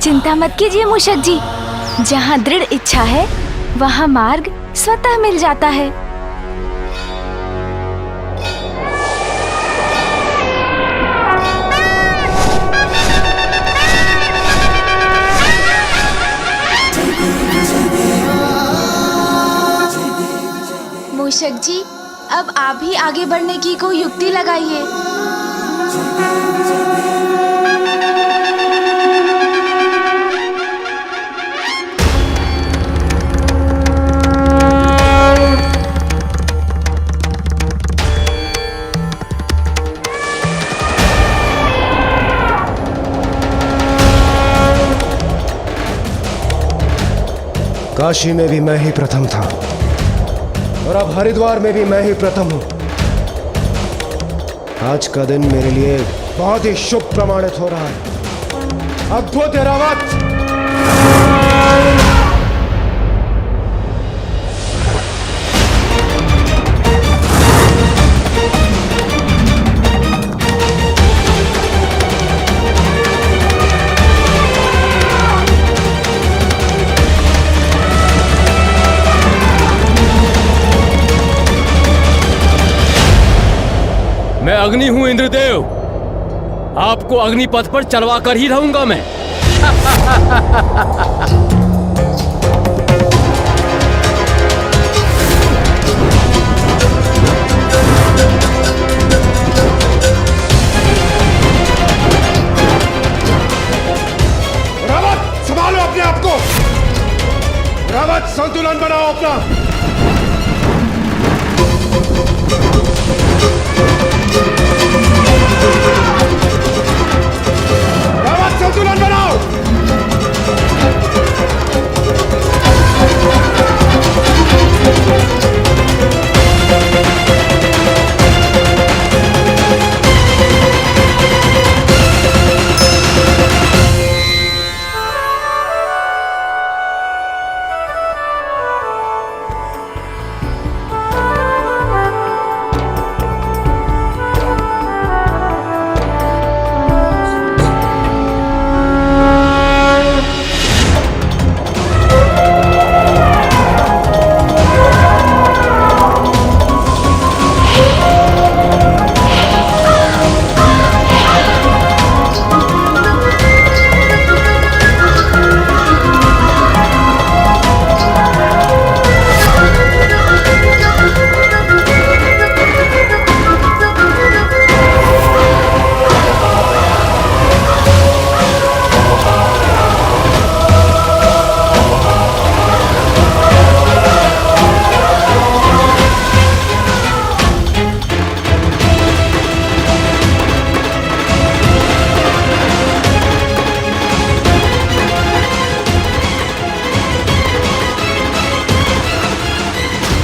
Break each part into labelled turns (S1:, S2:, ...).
S1: चिंता मत कीजिए मूषक जी, जहाँ दृढ़ इच्छा है वहाँ मार्ग स्वतः मिल जाता है। मूषक जी, अब आप ही आगे बढ़ने की कोई युक्ति लगाइए।
S2: काशी में भी मैं ही प्रथम था और अब हरिद्वार में भी मैं ही प्रथम हूं। आज का दिन मेरे लिए बहुत ही शुभ प्रमाणित हो रहा है। अद्भुत ऐरावत!
S3: मैं अग्नि हूं इंद्रदेव, आपको अग्निपथ पर चलवा कर ही रहूंगा मैं।
S2: रावत, संभालो अपने आप को। रावत, संतुलन बनाओ अपना। रावत, संतुलन बनाओ।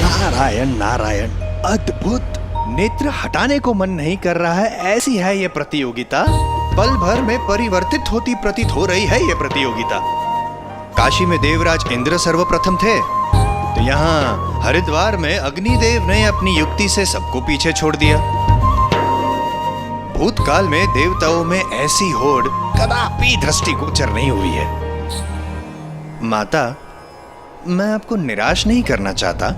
S4: नारायण नारायण, अद्भुत! नेत्र हटाने को मन नहीं कर रहा है, ऐसी है ये प्रतियोगिता। पल भर में परिवर्तित होती प्रतीत हो रही है ये प्रतियोगिता। काशी में देवराज इंद्र सर्वप्रथम थे, तो यहाँ हरिद्वार में अग्निदेव ने अपनी युक्ति से सबको पीछे छोड़ दिया। भूतकाल में देवताओं में ऐसी होड़ कदापि दृष्टिगोचर नहीं हुई है। माता, मैं आपको निराश नहीं करना चाहता,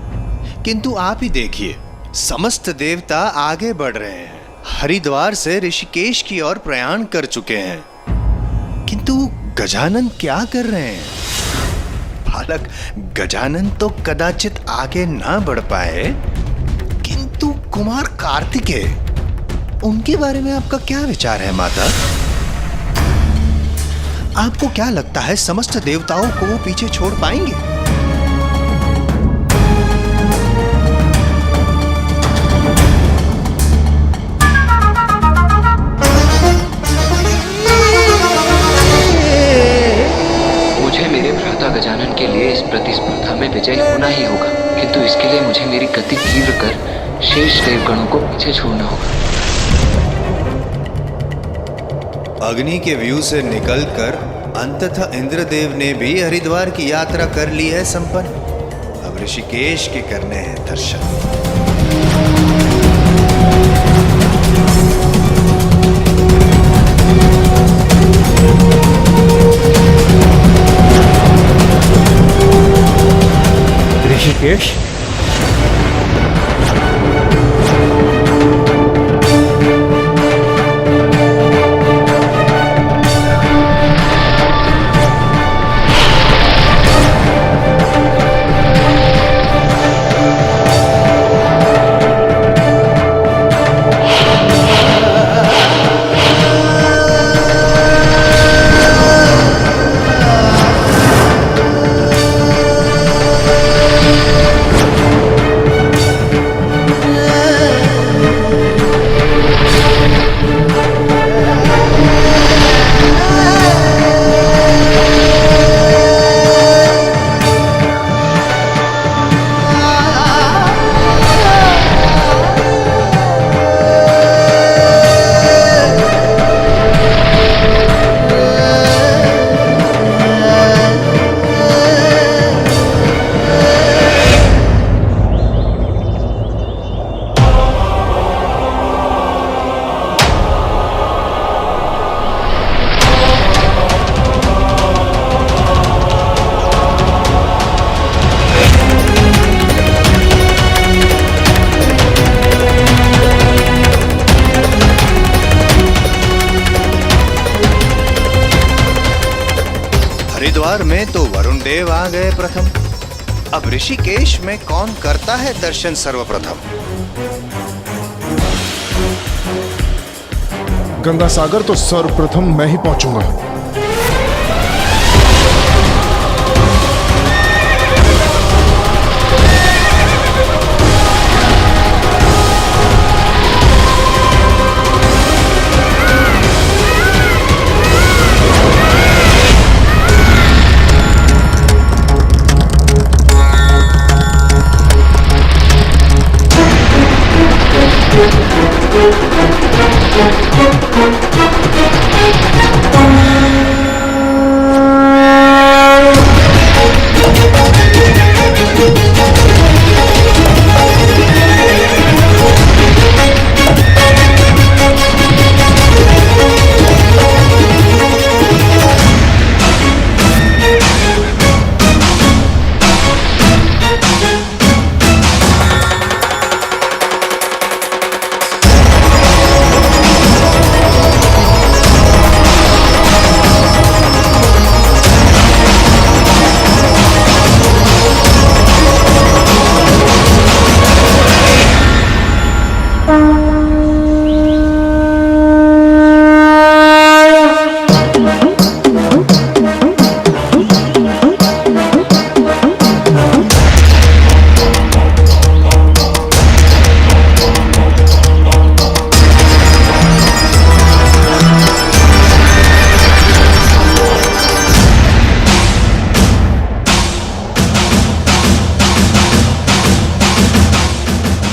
S4: किंतु आप ही देखिए, समस्त देवता आगे बढ़ रहे हैं, हरिद्वार से ऋषिकेश की ओर प्रयाण कर चुके हैं, किंतु गजानन क्या कर रहे हैं? बालक गजानन तो कदाचित आगे ना बढ़ पाए, किंतु कुमार कार्तिकेय, उनके बारे में आपका क्या विचार है माता? आपको क्या लगता है समस्त देवताओं को वो पीछे छोड़ पाएंगे?
S5: गजानन के लिए इस प्रतिस्पर्धा में विजयी होना ही होगा, किंतु इसके लिए मुझे मेरी गति तीव्र कर शेष देवगणों को पीछे छोड़ना होगा।
S4: अग्नि के व्यू से निकलकर अंततः इंद्रदेव ने भी हरिद्वार की यात्रा कर ली है संपन्न। अब ऋषिकेश के करने हैं दर्शन।
S3: ऋषिकेश।
S4: हरिद्वार में तो वरुण देव आ गए प्रथम। अब ऋषिकेश में कौन करता है दर्शन सर्वप्रथम?
S6: गंगा सागर तो सर्वप्रथम मैं ही पहुंचूंगा।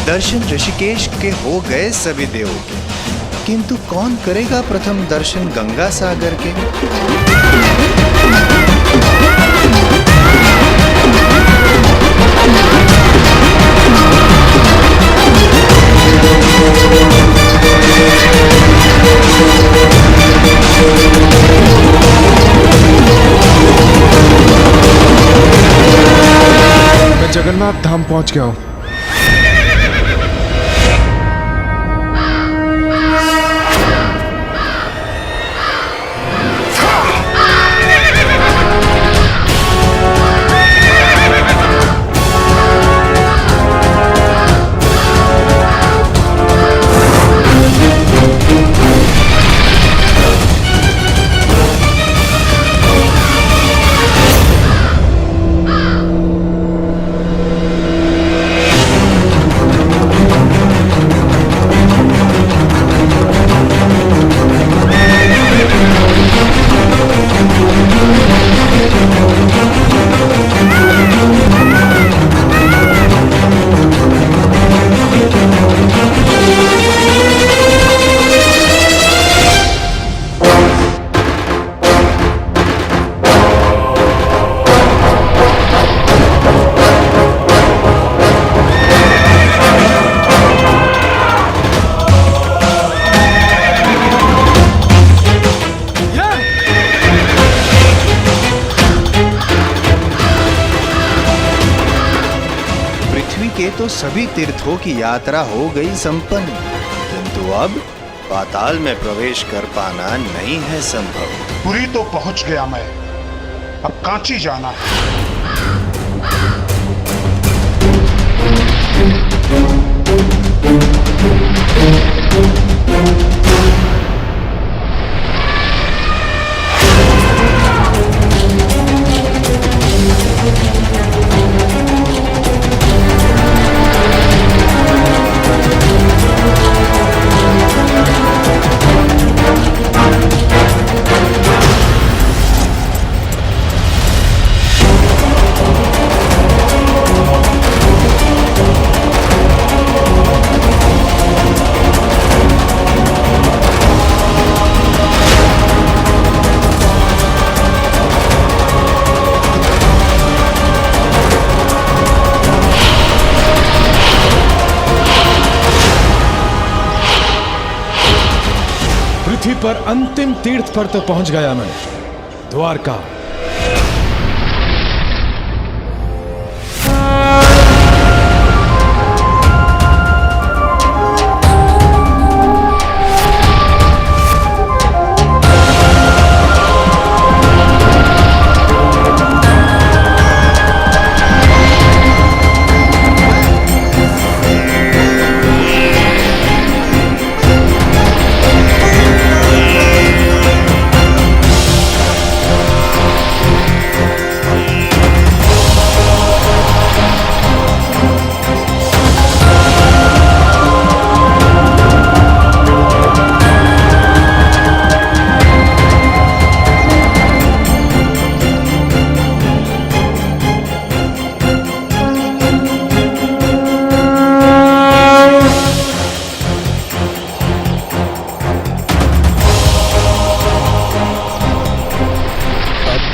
S4: दर्शन ऋषिकेश के हो गए सभी देवों के, किंतु कौन करेगा प्रथम दर्शन गंगा सागर के?
S6: मैं जगन्नाथ धाम पहुंच गया हूं।
S4: लिए तो सभी तीर्थों की यात्रा हो गई संपन्न, किंतु अब पाताल में प्रवेश कर पाना नहीं है संभव।
S7: पुरी तो पहुंच गया मैं, अब कांची जाना है।
S2: पृथ्वी पर अंतिम तीर्थ पर तो पहुंच गया मैं, द्वारका।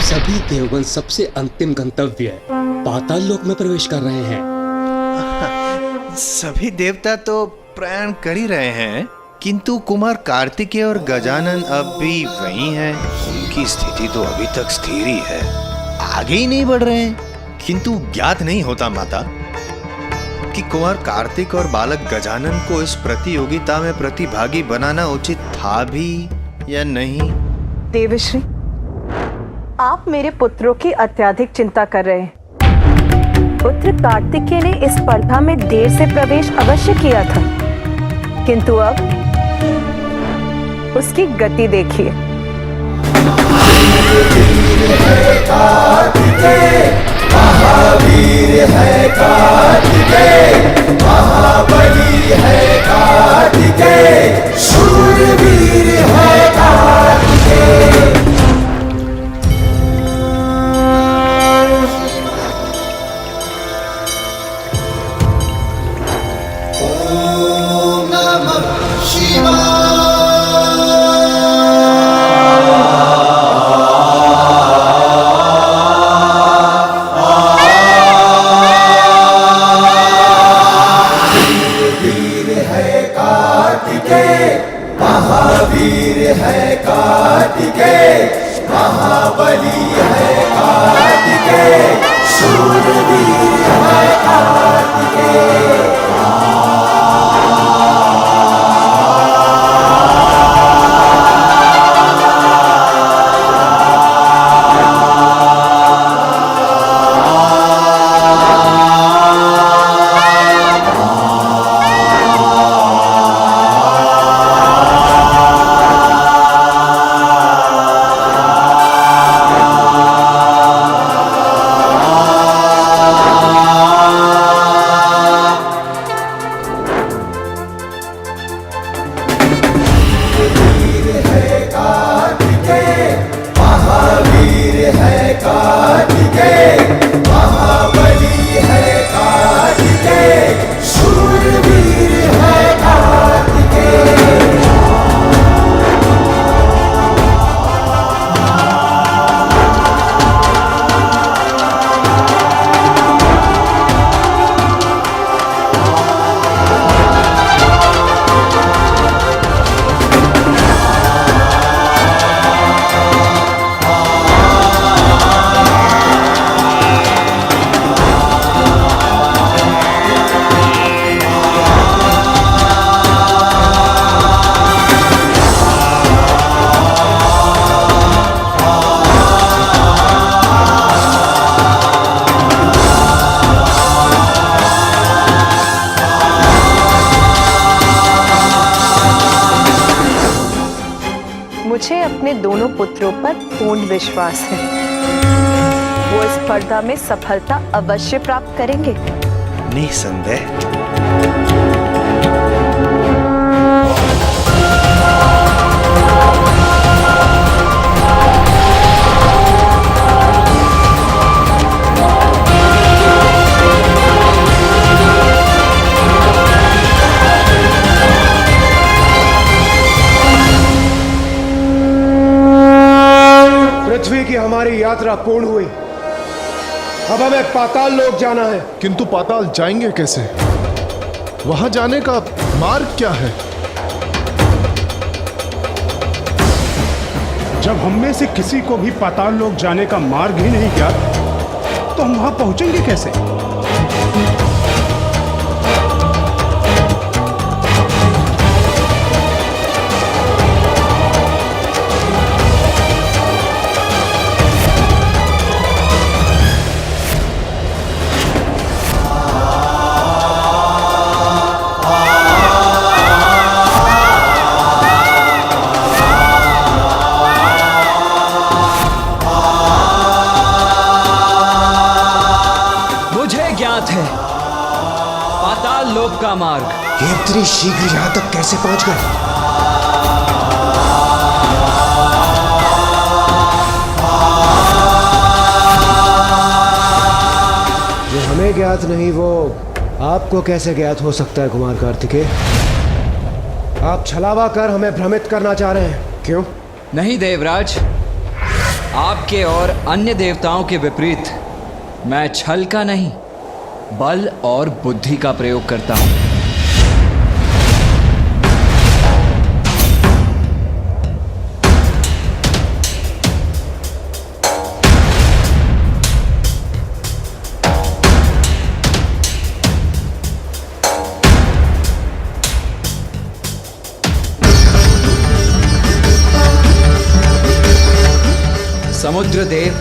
S8: सभी देवगण सबसे अंतिम गंतव्य पाताल लोक में प्रवेश कर रहे हैं।
S4: सभी देवता तो प्रयाण कर ही रहे हैं, किंतु कुमार कार्तिकेय और गजानन अब भी वही हैं। उनकी स्थिति तो अभी तक स्थिर ही है, आगे ही नहीं बढ़ रहे हैं। किंतु ज्ञात नहीं होता माता कि कुमार कार्तिक और बालक गजानन को इस प्रतियोगिता में प्रतिभागी बनाना उचित था भी या नहीं।
S9: देवश्री, आप मेरे पुत्रों की अत्यधिक चिंता कर रहे हैं। पुत्र कार्तिकेय ने इस स्पर्धा में देर से प्रवेश अवश्य किया था, किंतु अब उसकी गति देखिए।
S10: महावीर है कार्तिकेय, महाबली है कार्तिकेय, शूरवीर है कार्तिकेय।
S9: दोनों पुत्रों पर पूर्ण विश्वास है। वो इस स्पर्धा में सफलता अवश्य प्राप्त करेंगे।
S4: निसंदेह।
S2: पृथ्वी की हमारी यात्रा पूर्ण हुई। अब हमें पाताल लोक जाना है।
S6: किंतु पाताल जाएंगे कैसे? वहां जाने का मार्ग क्या है?
S7: जब हम में से किसी को भी पाताल लोक जाने का मार्ग ही नहीं ज्ञात, तो हम वहां पहुंचेंगे कैसे?
S3: पाताल लोक का मार्ग।
S2: ये इतनी शीघ्र यहां तक कैसे पहुंच गए? जो हमें ज्ञात नहीं वो आपको कैसे ज्ञात हो सकता है कुमार कार्तिकेय? आप छलावा कर हमें भ्रमित करना चाह रहे हैं, क्यों?
S3: नहीं देवराज, आपके और अन्य देवताओं के विपरीत मैं छल का नहीं बल और बुद्धि का प्रयोग करता हूं। समुद्र देव,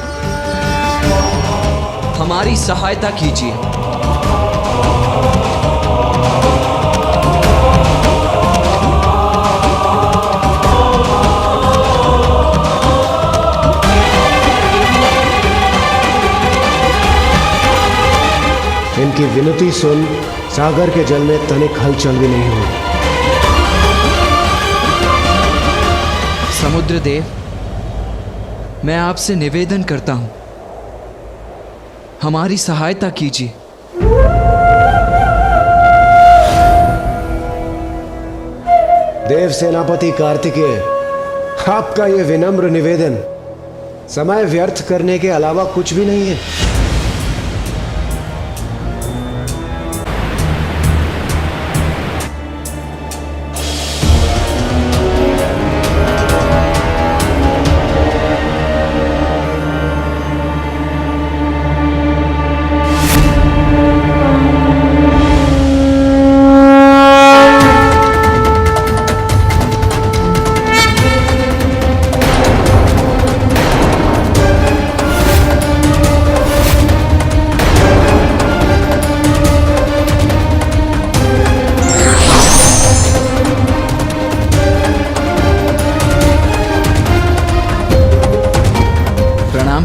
S3: हमारी सहायता कीजिए।
S2: इनकी विनती सुन सागर के जल में तनिक हलचल भी नहीं हुई।
S3: समुद्र देव, मैं आपसे निवेदन करता हूं, हमारी सहायता कीजिए।
S2: देव सेनापति कार्तिकेय, आपका ये विनम्र निवेदन समय व्यर्थ करने के अलावा कुछ भी नहीं है।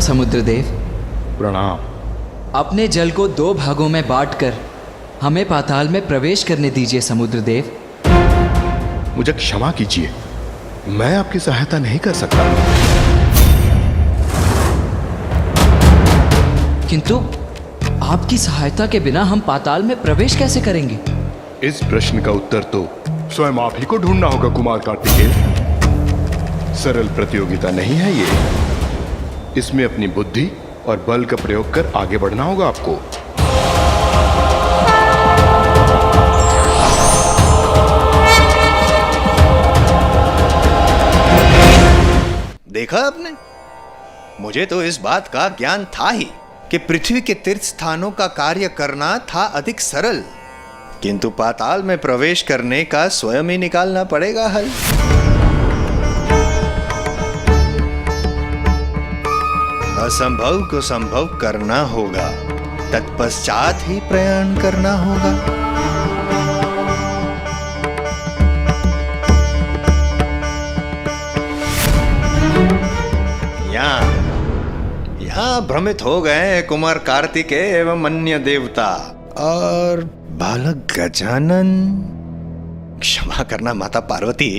S3: समुद्रदेव,
S6: प्रणाम।
S3: अपने जल को 2 भागों में बांटकर हमें पाताल में प्रवेश करने दीजिए समुद्रदेव।
S6: मुझे क्षमा कीजिए, मैं आपकी सहायता नहीं कर सकता।
S3: किंतु आपकी सहायता के बिना हम पाताल में प्रवेश कैसे करेंगे?
S6: इस प्रश्न का उत्तर तो स्वयं आप ही को ढूंढना होगा कुमार कार्तिकेय। सरल प्रतियोगिता नहीं है ये, इसमें अपनी बुद्धि और बल का प्रयोग कर आगे बढ़ना होगा आपको।
S4: देखा आपने, मुझे तो इस बात का ज्ञान था ही कि पृथ्वी के तीर्थ स्थानों का कार्य करना था अधिक सरल, किंतु पाताल में प्रवेश करने का स्वयं ही निकालना पड़ेगा हल। असंभव को संभव करना होगा, तत्पश्चात ही प्रयाण करना होगा। यहाँ भ्रमित हो गए कुमार कार्तिकेय एवं अन्य देवता और बालक गजानन। क्षमा करना माता पार्वती,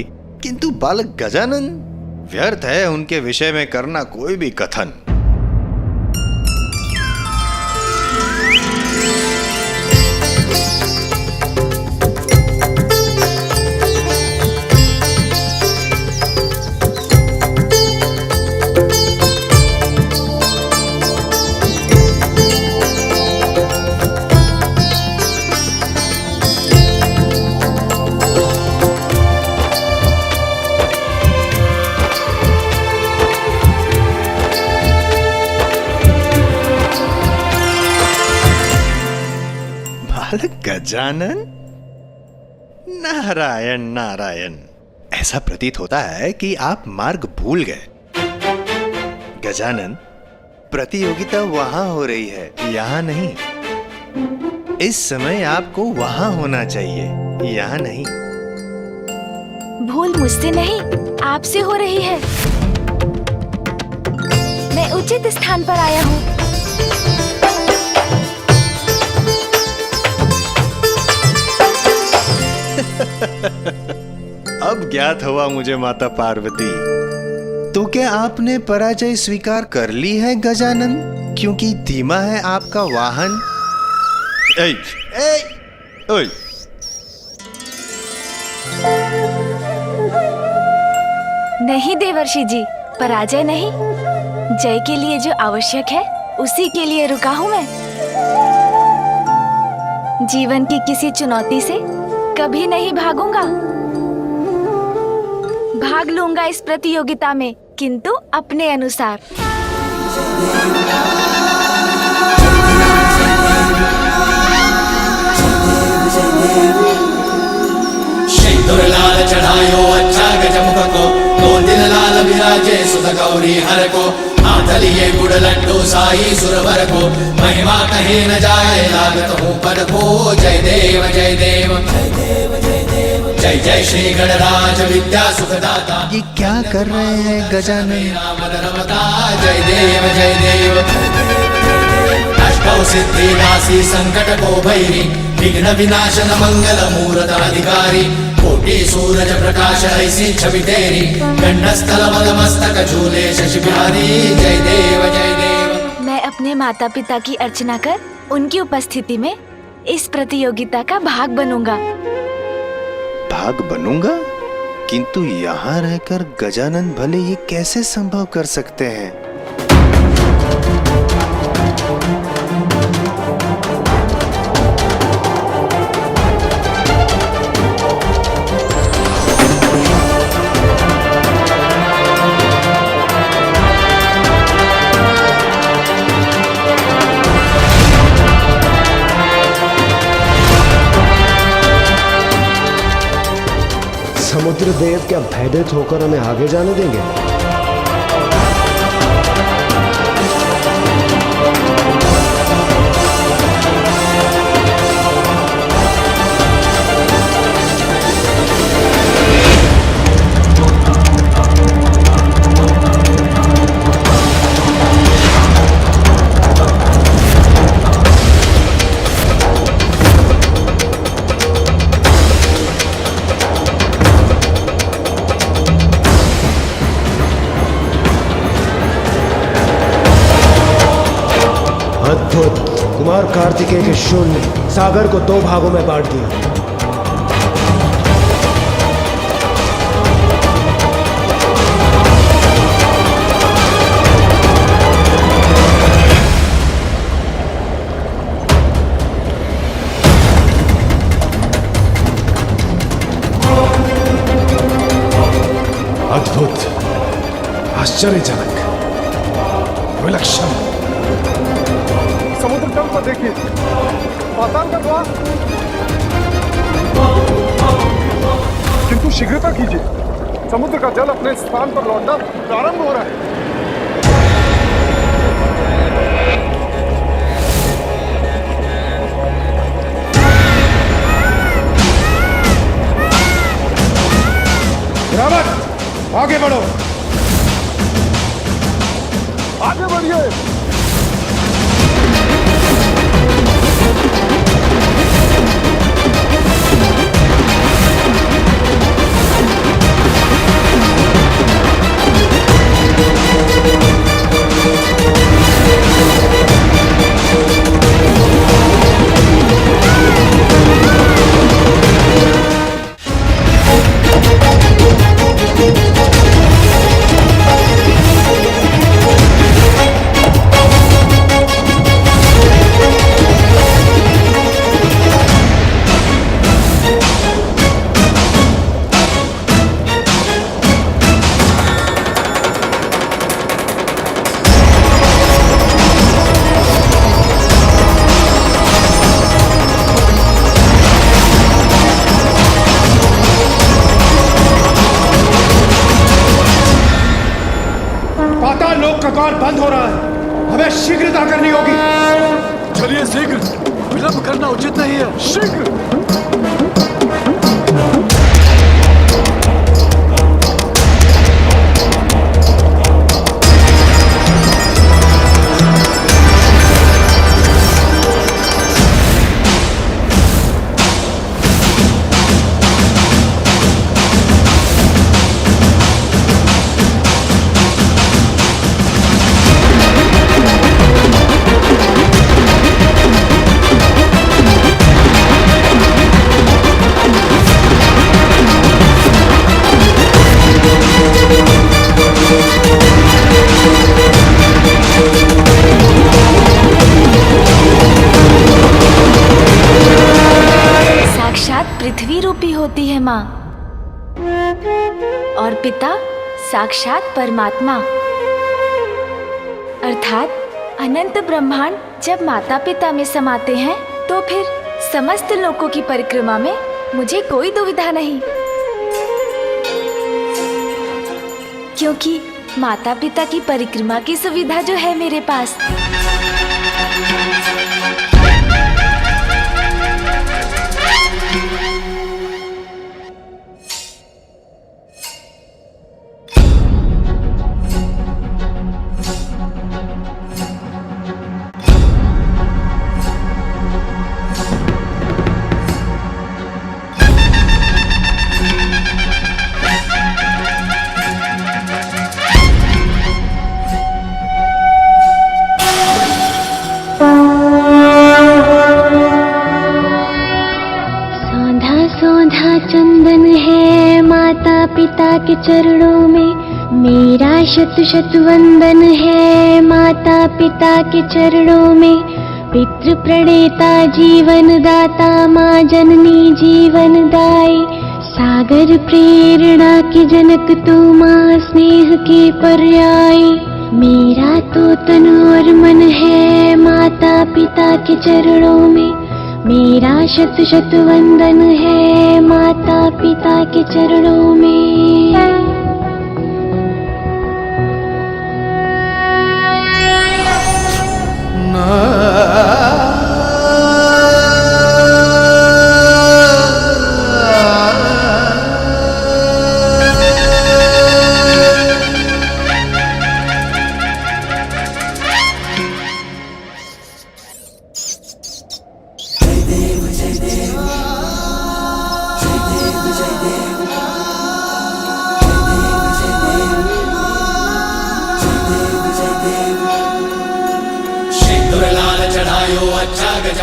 S4: किंतु बालक गजानन व्यर्थ है उनके विषय में करना कोई भी कथन। गजानन, नारायण नारायण। ऐसा प्रतीत होता है कि आप मार्ग भूल गए। गजानन, प्रतियोगिता वहां हो रही है, यहां नहीं। इस समय आपको वहां होना चाहिए, यहां नहीं।
S1: भूल मुझसे नहीं, आपसे हो रही है। मैं उचित स्थान पर आया हूँ।
S4: अब ज्ञात हुआ मुझे माता पार्वती। तो क्या आपने पराजय स्वीकार कर ली है गजानन? क्योंकि धीमा है आपका वाहन। ए, ए, ओए।
S1: नहीं देवर्षि जी, पराजय नहीं। जय के लिए जो आवश्यक है उसी के लिए रुका हूँ मैं। जीवन की किसी चुनौती से कभी नहीं भागूंगा। भाग लूंगा इस प्रतियोगिता में, किंतु अपने अनुसार।
S10: सिंदूर लाल चढ़ायो अच्छा गजमुख को, दो दिन लाल विराजे सुध गौरी हर को। हाथ लिए गुड़ लड्डू साई सुरवर को, महिमा कहे न जाए लागत हूँ पर को। जय देव जय देव जय जय श्री गणराज विद्या सुखदाता।
S4: ये क्या कर रहे हैं गजानन?
S10: जय देव जय देव। अष्टौ सिद्धि नासी संकट को भैरी, विघ्न विनाशन मंगल मूरत अधिकारी। कोटि सूरज प्रकाश ऐसी छवि तेरी, गंडस्थल मद मस्तक झूले शशि बिहारी। जय देव जय देव।
S1: मैं अपने माता पिता की अर्चना कर उनकी उपस्थिति में इस प्रतियोगिता का भाग बनूंगा।
S4: भाग बनूंगा? किंतु यहाँ रहकर गजानन भले ये कैसे संभव कर सकते हैं?
S2: समुद्र देव क्या भयभीत होकर हमें आगे जाने देंगे? अद्भुत! कुमार कार्तिकेय के शून्य सागर को दो भागों में बांट दिया। अद्भुत, आश्चर्यजनक, विलक्षण।
S11: समुद्र तल पर देखिए, पाताल का द्वार। किंतु शीघ्रता कीजिए, समुद्र का जल अपने स्थान पर लौटना प्रारंभ हो रहा है।
S7: रावत, आगे बढ़ो।
S11: आगे बढ़िए। चलिए शीघ्र, विलंब करना उचित नहीं है। शीघ्र।
S1: पृथ्वी रूपी होती है माँ, और पिता साक्षात परमात्मा, अर्थात अनंत ब्रह्मांड जब माता पिता में समाते हैं तो फिर समस्त लोकों की परिक्रमा में मुझे कोई दुविधा नहीं, क्योंकि माता पिता की परिक्रमा की सुविधा जो है मेरे पास।
S12: चंदन है माता पिता के चरणों में, मेरा शत शत वंदन है माता पिता के चरणों में। पितृ प्रणेता जीवन दाता माँ जननी जीवन दाई, सागर प्रेरणा की जनक तू माँ स्नेह के पर्यायी। मेरा तो तन और मन है माता पिता के चरणों में, मेरा शत शत वंदन है माता पिता के चरणों में।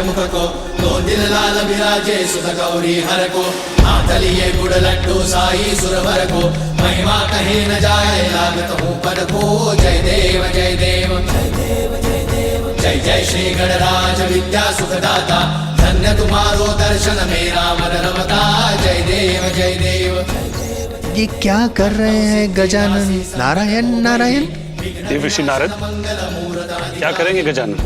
S10: मुख को दो दिल लाल विराजे सुध गौरी हर को, हाथ लिए गुड़ लड्डू साई सुरवर को। महिमा कहीं न जाए लागत हूँ पद को। जय देव जय देव जय देव जय देव, जय जय श्री गणराज विद्या सुखदाता, धन्य तुम्हारो दर्शन मेरा मन रमता। जय देव जय देव।
S4: ये क्या कर रहे हैं गजानन? नारायण नारायण।
S13: देवर्षि नारद, क्या करेंगे गजानन?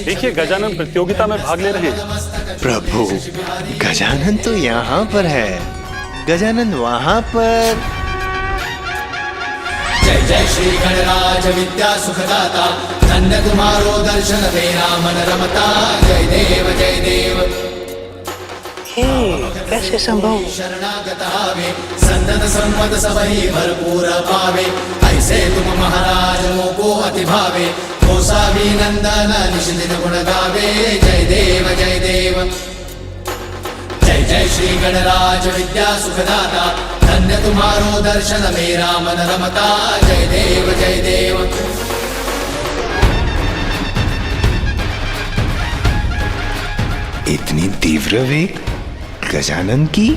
S13: देखिए गजानन प्रतियोगिता में भाग ले रहे हैं।
S4: प्रभु, गजानन तो यहाँ पर है, गजानन वहाँ पर।
S10: जय जय श्री गणराज विद्या सुखदाता, धन्य तुम्हारो दर्शन मेरा मन रमता। जय देव जय देव।
S14: कैसे संभव?
S10: शरणागत आवे, संतत संपद सबही भरपूर पावे। ऐसे तुम महाराज मोको अति भावे, गोसावी नंदन निश दिन गुण गावे। जय देव जय देव। जय जय श्री गणराज विद्या सुखदाता, धन्य तुम्हारो दर्शन मेरा मन रमता। जय देव जय देव।
S4: इतनी तीव्र वेग गजानन की?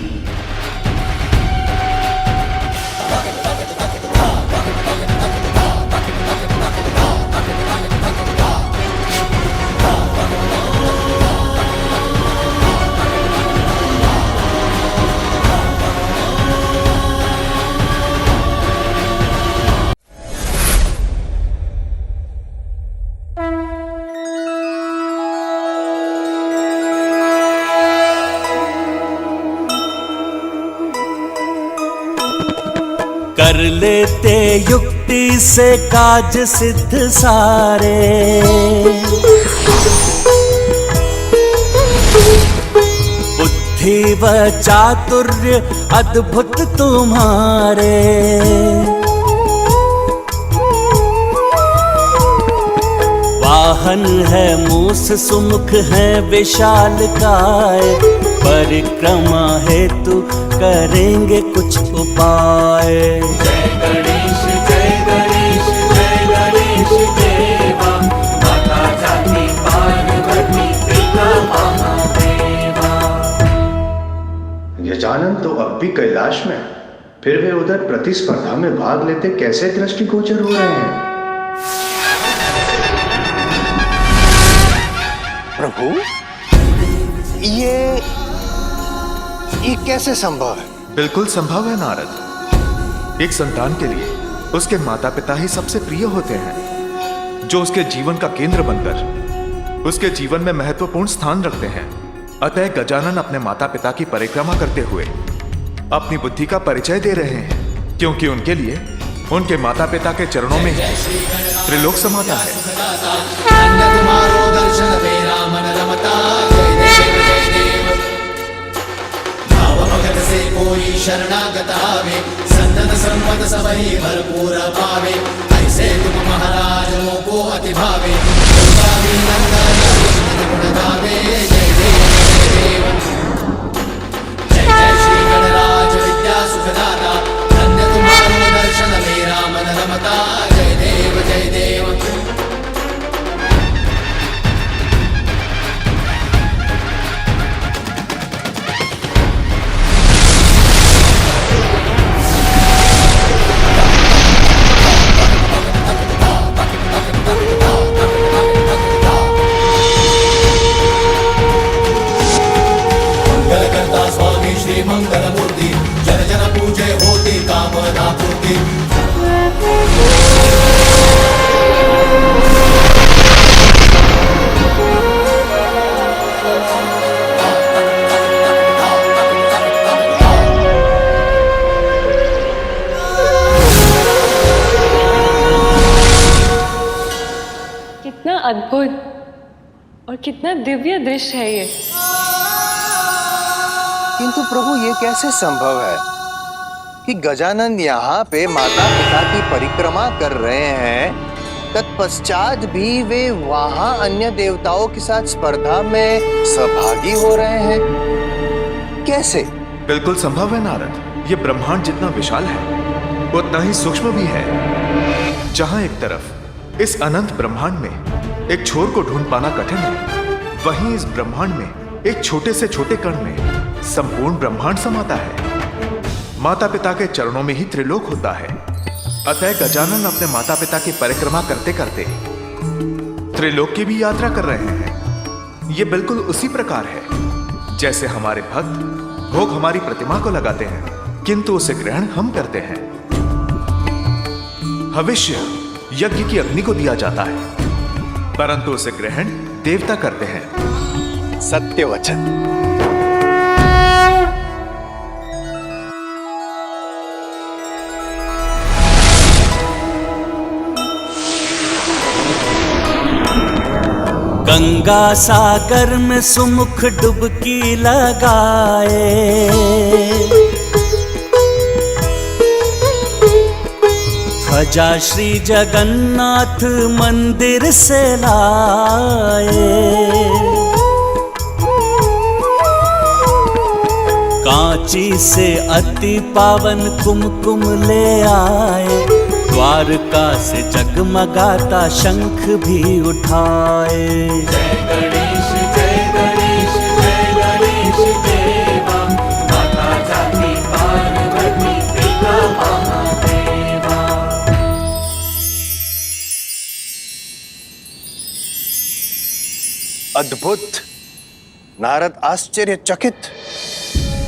S15: कर लेते युक्त
S14: दृष्टि से काज सिद्ध सारे। बुद्धि व चातुर्य अद्भुत तुम्हारे। वाहन है मूस सुमुख है विशाल काय। परिक्रमा हेतु करेंगे कुछ उपाय।
S10: जय गणेश जय गणेश जय गणेश देवा। माता जाति पार्वती पिता महादेवा।
S4: गजानन तो अब भी कैलाश में, फिर वे उधर प्रतिस्पर्धा में भाग लेते कैसे दृष्टिगोचर हो रहे हैं?
S15: प्रभु, ये कैसे संभव है?
S16: बिल्कुल संभव है नारद। एक संतान के लिए उसके माता पिता ही सबसे प्रिय होते हैं, जो उसके जीवन का केंद्र बनकर उसके जीवन में महत्वपूर्ण स्थान रखते हैं। अतः गजानन अपने माता पिता की परिक्रमा करते हुए अपनी बुद्धि का परिचय दे रहे हैं, क्योंकि उनके लिए उनके माता पिता के चरणों में ही त्रिलोक समाता है।
S10: से कोई शरणागत आवे, सन्नत संपद सबही भरपूर पावे। ऐसे तुम महाराज को अति भावे। गुण गावे जय देव जय देव। जय जय श्री गणराज विद्या सुखदाता। धन्य तुम्हारो दर्शन मेरा मन रमता। जय देव जय देव। मंगल मूर्ति जन जन पूजे होती कामना पूर्ति।
S17: कितना अद्भुत और कितना दिव्य दृश्य है ये।
S15: किंतु प्रभु, ये कैसे संभव है कि गजानन यहाँ पे माता पिता की परिक्रमा कर रहे हैं, तत्पश्चात भी वे वहाँ अन्य देवताओं के साथ स्पर्धा में सहभागी हो रहे हैं? कैसे?
S16: बिल्कुल संभव है नारद। ये ब्रह्मांड जितना विशाल है उतना ही सूक्ष्म भी है। जहाँ एक तरफ इस अनंत ब्रह्मांड में एक छोर को ढूंढ पाना कठिन है, वहीं इस ब्रह्मांड में एक छोटे से छोटे कण में संपूर्ण ब्रह्मांड समाता है। माता पिता के चरणों में ही त्रिलोक होता है। अतः गजानन अपने माता पिता की परिक्रमा करते करते त्रिलोक की भी यात्रा कर रहे हैं। ये बिल्कुल उसी प्रकार है जैसे हमारे भक्त भोग हमारी प्रतिमा को लगाते हैं, किंतु उसे ग्रहण हम करते हैं। भविष्य यज्ञ की अग्नि को दिया जाता है, परंतु उसे ग्रहण देवता करते हैं।
S15: सत्य वचन।
S14: गंगा सागर में सुमुख डुबकी लगाए। ध्वजा श्री जगन्नाथ मंदिर से लाए। कांची से अति पावन कुमकुम ले आए। द्वारका से जगमगाता शंख भी उठाए।
S10: जय गणेश जय गणेश जय गणेश देवा। माता जाति पार्वती पिता महादेवा।
S15: अद्भुत। नारद आश्चर्यचकित।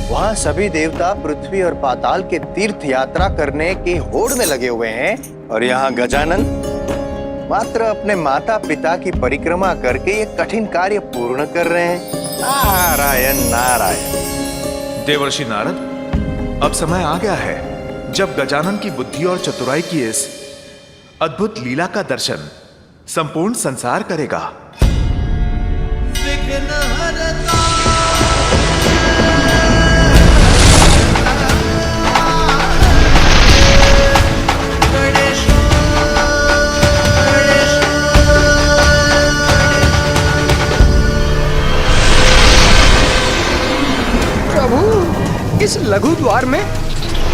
S15: वहां सभी देवता पृथ्वी और पाताल के तीर्थ यात्रा करने की होड़ में लगे हुए हैं, और यहाँ गजानन मात्र अपने माता पिता की परिक्रमा करके ये कठिन कार्य पूर्ण कर रहे हैं। नारायण नारायण।
S16: देवर्षि नारद, अब समय आ गया है जब गजानन की बुद्धि और चतुराई की इस अद्भुत लीला का दर्शन संपूर्ण संसार करेगा।
S18: इस लघु द्वार में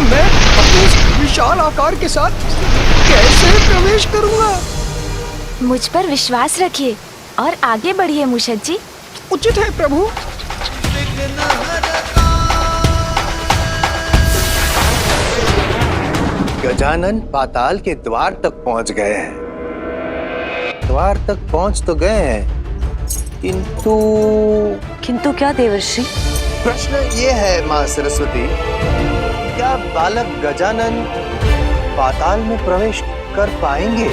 S18: मैं अपने इस विशाल आकार के साथ कैसे प्रवेश करूंगा?
S1: मुझ पर विश्वास रखिए और आगे बढ़िए मूषक जी।
S18: उचित है प्रभु।
S15: गजानन पाताल के द्वार तक पहुंच गए हैं। द्वार तक पहुंच तो गए हैं, किंतु क्या देवर्षि? प्रश्न ये है मां सरस्वती, क्या बालक गजानन पाताल में प्रवेश कर पाएंगे?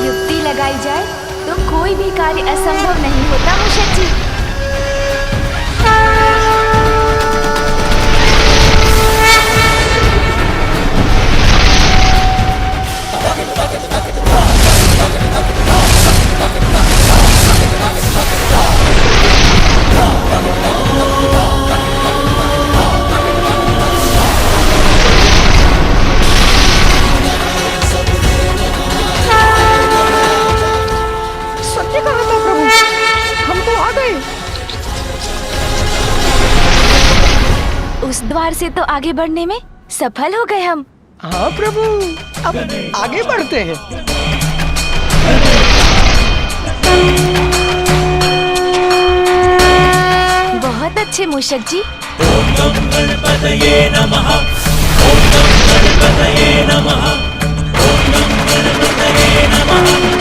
S1: युक्ति लगाई जाए तो कोई भी कार्य असंभव नहीं होता मूषक जी। उस द्वार से तो आगे बढ़ने में सफल हो गए हम।
S18: हाँ प्रभु, अब आगे बढ़ते हैं।
S1: बहुत अच्छे मूषक जी।
S10: ओम गं गणपतये नमः। ओम गं गणपतये नमः। ओम गं गणपतये नमः।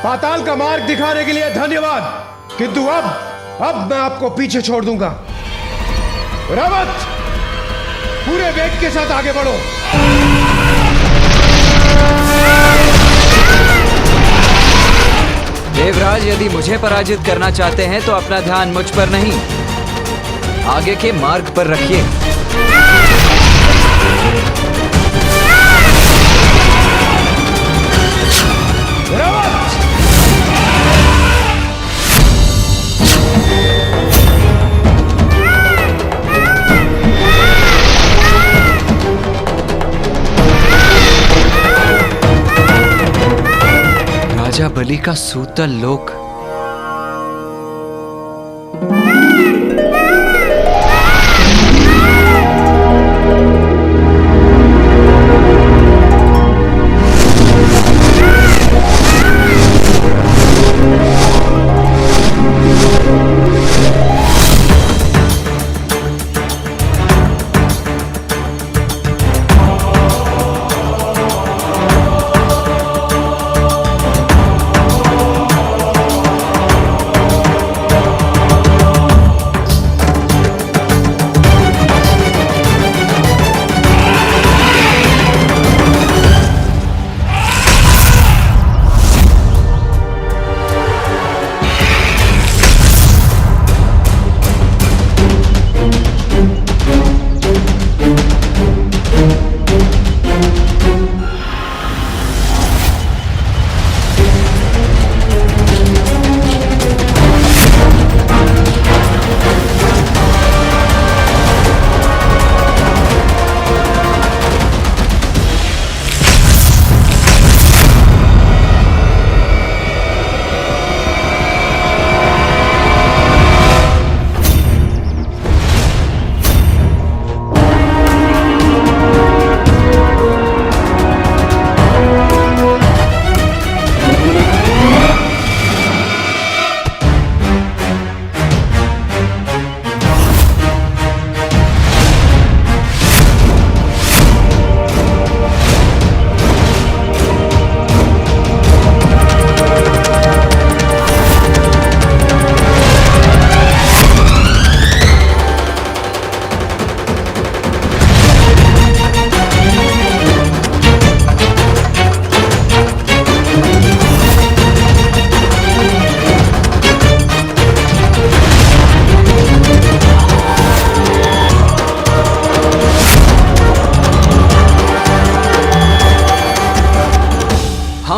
S2: पाताल का मार्ग दिखाने के लिए धन्यवाद, किंतु अब मैं आपको पीछे छोड़ दूंगा। रावत, पूरे वेग के साथ आगे बढ़ो।
S3: देवराज, यदि मुझे पराजित करना चाहते हैं तो अपना ध्यान मुझ पर नहीं, आगे के मार्ग पर रखिए। राजा बलि का सूतल लोक।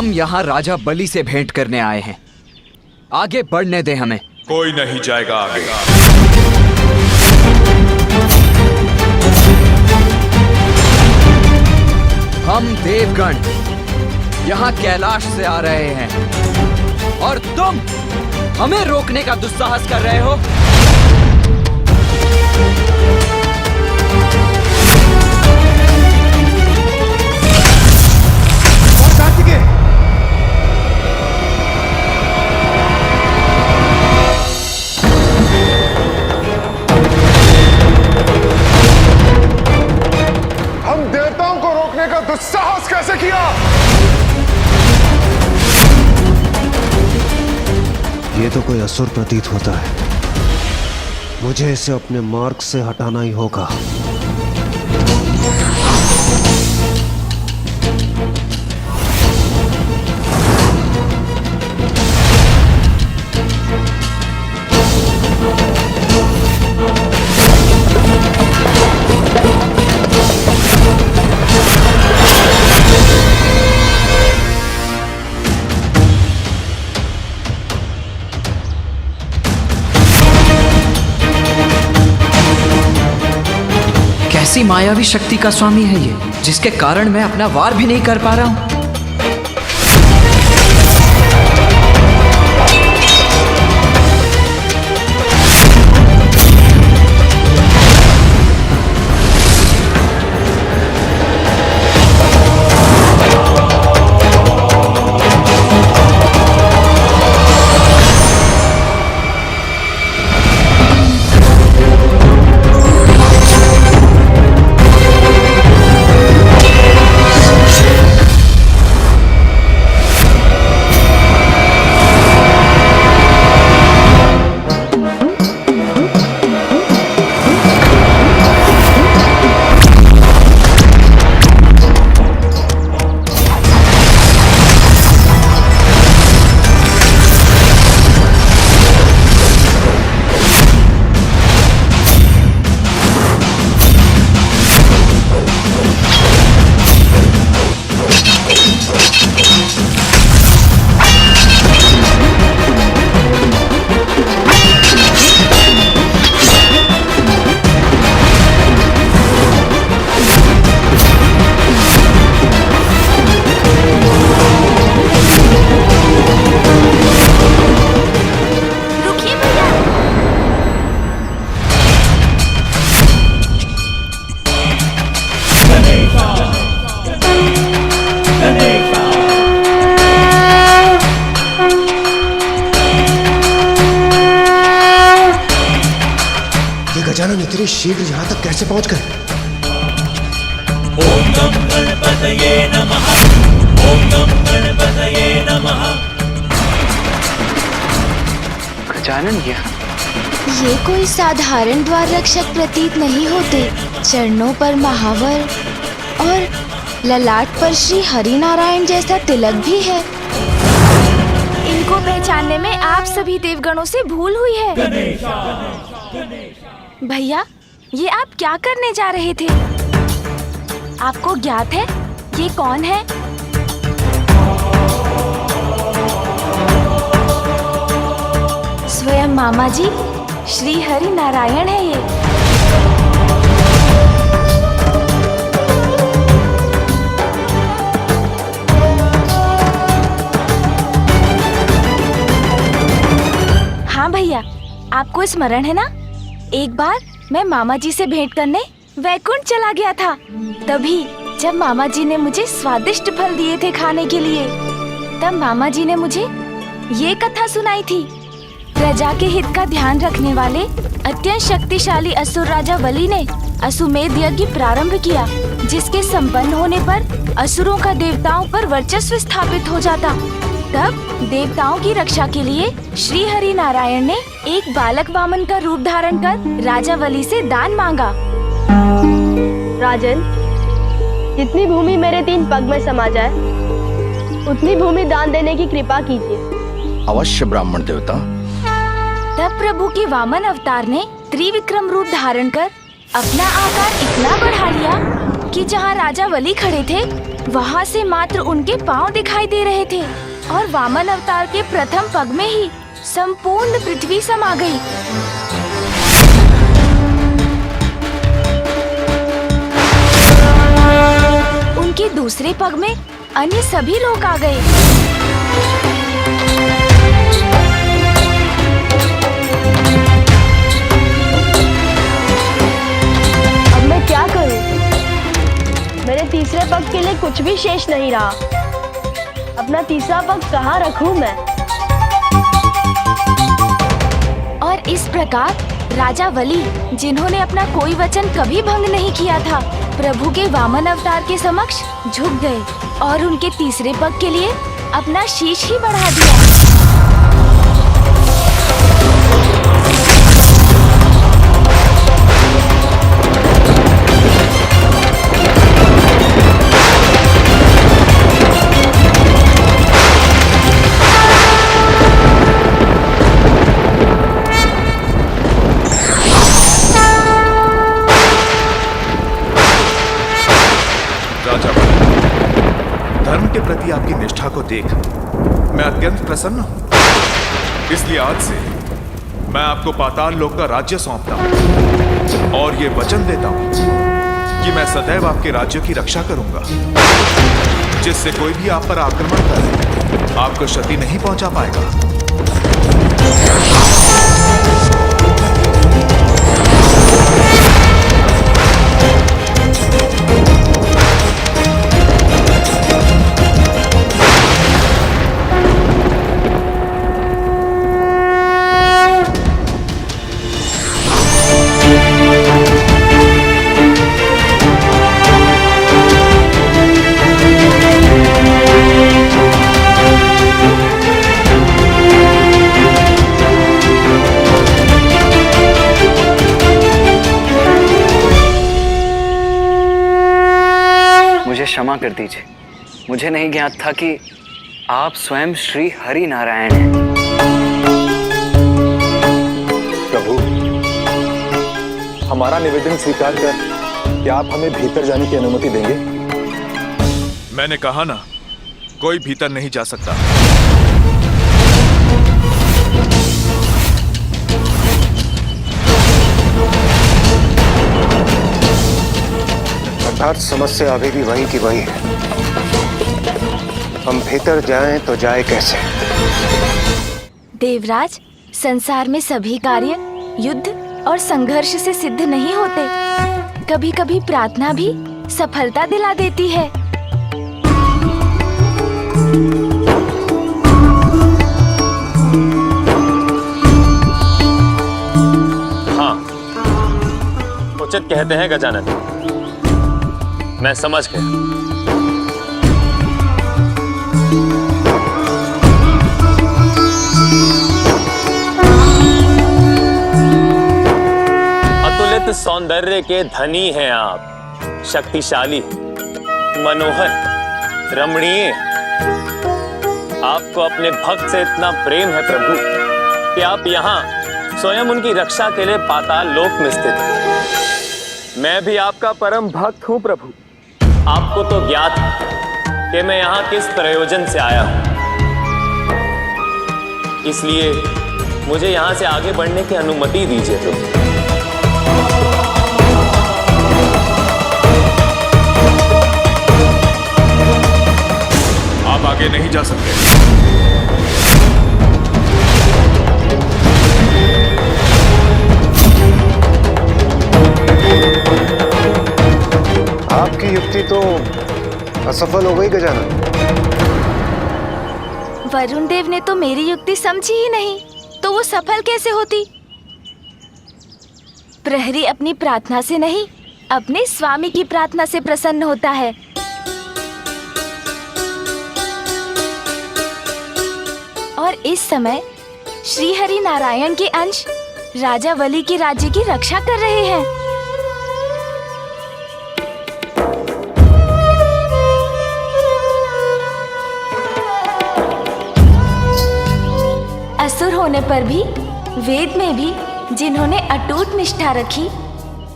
S3: हम यहाँ राजा बलि से भेंट करने आए हैं। आगे बढ़ने दे हमें।
S16: कोई नहीं जाएगा आगे।
S3: हम देवगण यहाँ कैलाश से आ रहे हैं और तुम हमें रोकने का दुस्साहस कर रहे हो।
S11: हम देवताओं को रोकने का दुस्साहस कैसे किया?
S2: ये तो कोई असुर प्रतीत होता है। मुझे इसे अपने मार्ग से हटाना ही होगा।
S3: कैसी मायावी शक्ति का स्वामी है ये, जिसके कारण मैं अपना वार भी नहीं कर पा रहा हूं।
S2: गजानन इतनी शीघ्र यहाँ तक कैसे पहुँच गए?
S14: ओम नम गणपतये नमः। ओम नम गणपतये नमः।
S5: गजानन
S1: ये कोई साधारण द्वार रक्षक प्रतीत नहीं होते। चरणों पर महावर और ललाट पर श्री हरिनारायण जैसा तिलक भी है। इनको पहचानने में आप सभी देवगणों से भूल हुई है। भैया, ये आप क्या करने जा रहे थे? आपको ज्ञात है ये कौन है? स्वयं मामा जी श्री हरि नारायण है ये। हाँ भैया, आपको स्मरण है ना, एक बार मैं मामा जी से भेंट करने वैकुंठ चला गया था। तभी जब मामा जी ने मुझे स्वादिष्ट फल दिए थे खाने के लिए, तब मामा जी ने मुझे ये कथा सुनाई थी। प्रजा के हित का ध्यान रखने वाले अत्यंत शक्तिशाली असुर राजा बलि ने अश्वमेध यज्ञ प्रारंभ किया, जिसके संपन्न होने पर असुरों का देवताओं पर वर्चस्व स्थापित हो जाता। तब देवताओं की रक्षा के लिए श्री हरि नारायण ने एक बालक वामन का रूप धारण कर राजा बलि से दान मांगा।
S19: राजन, जितनी भूमि मेरे 3 पग में समा जाए, उतनी भूमि दान देने की कृपा कीजिए।
S15: अवश्य ब्राह्मण देवता।
S1: तब प्रभु के वामन अवतार ने त्रिविक्रम रूप धारण कर अपना आकार इतना बढ़ा लिया कि जहाँ राजा बलि खड़े थे वहाँ से मात्र उनके पाँव दिखाई दे रहे थे और वामन अवतार के प्रथम पग में ही संपूर्ण पृथ्वी समा गई। उनके दूसरे पग में अन्य सभी लोग आ गए।
S19: अब मैं क्या करूं? मेरे तीसरे पग के लिए कुछ भी शेष नहीं रहा। अपना तीसरा पग कहाँ रखूं मैं?
S1: और इस प्रकार राजा वली, जिन्होंने अपना कोई वचन कभी भंग नहीं किया था, प्रभु के वामन अवतार के समक्ष झुक गए और उनके तीसरे पग के लिए अपना शीश ही बढ़ा दिया।
S16: धर्म के प्रति आपकी निष्ठा को देख मैं अत्यंत प्रसन्न हूं। इसलिए आज से मैं आपको पाताल लोक का राज्य सौंपता हूं और ये वचन देता हूं कि मैं सदैव आपके राज्य की रक्षा करूंगा, जिससे कोई भी आप पर आक्रमण करे आपको क्षति नहीं पहुंचा पाएगा।
S5: क्षमा कर दीजिए, मुझे नहीं ज्ञात था कि आप स्वयं श्री हरि नारायण हैं।
S11: प्रभु, हमारा निवेदन स्वीकार कर क्या आप हमें भीतर जाने की अनुमति देंगे?
S16: मैंने कहा ना, कोई भीतर नहीं जा सकता।
S15: अर्थात समस्या अभी भी वही की वही है। हम भीतर जाएं तो जाए कैसे?
S1: देवराज, संसार में सभी कार्य युद्ध और संघर्ष से सिद्ध नहीं होते। कभी कभी प्रार्थना भी सफलता दिला देती है।
S13: हाँ, उचित कहते हैं गजानन, मैं समझ गया। अतुलित सौंदर्य के धनी हैं आप, शक्तिशाली, मनोहर, रमणीय। आपको अपने भक्त से इतना प्रेम है प्रभु कि आप यहाँ स्वयं उनकी रक्षा के लिए पाताल लोक में स्थित हैं। मैं भी आपका परम भक्त हूँ प्रभु। आपको तो ज्ञात है कि मैं यहाँ किस प्रयोजन से आया हूँ, इसलिए मुझे यहाँ से आगे बढ़ने की अनुमति दीजिए प्रभु।
S16: आप आगे नहीं जा सकते।
S15: आपकी युक्ति तो असफल हो गई गजानन।
S1: वरुण देव ने तो मेरी युक्ति समझी ही नहीं, तो वो सफल कैसे होती? प्रहरी अपनी प्रार्थना से नहीं, अपने स्वामी की प्रार्थना से प्रसन्न होता है। और इस समय श्री हरि नारायण के अंश राजा वली के राज्य की रक्षा कर रहे हैं। असुर होने पर भी, वेद में भी जिन्होंने अटूट निष्ठा रखी,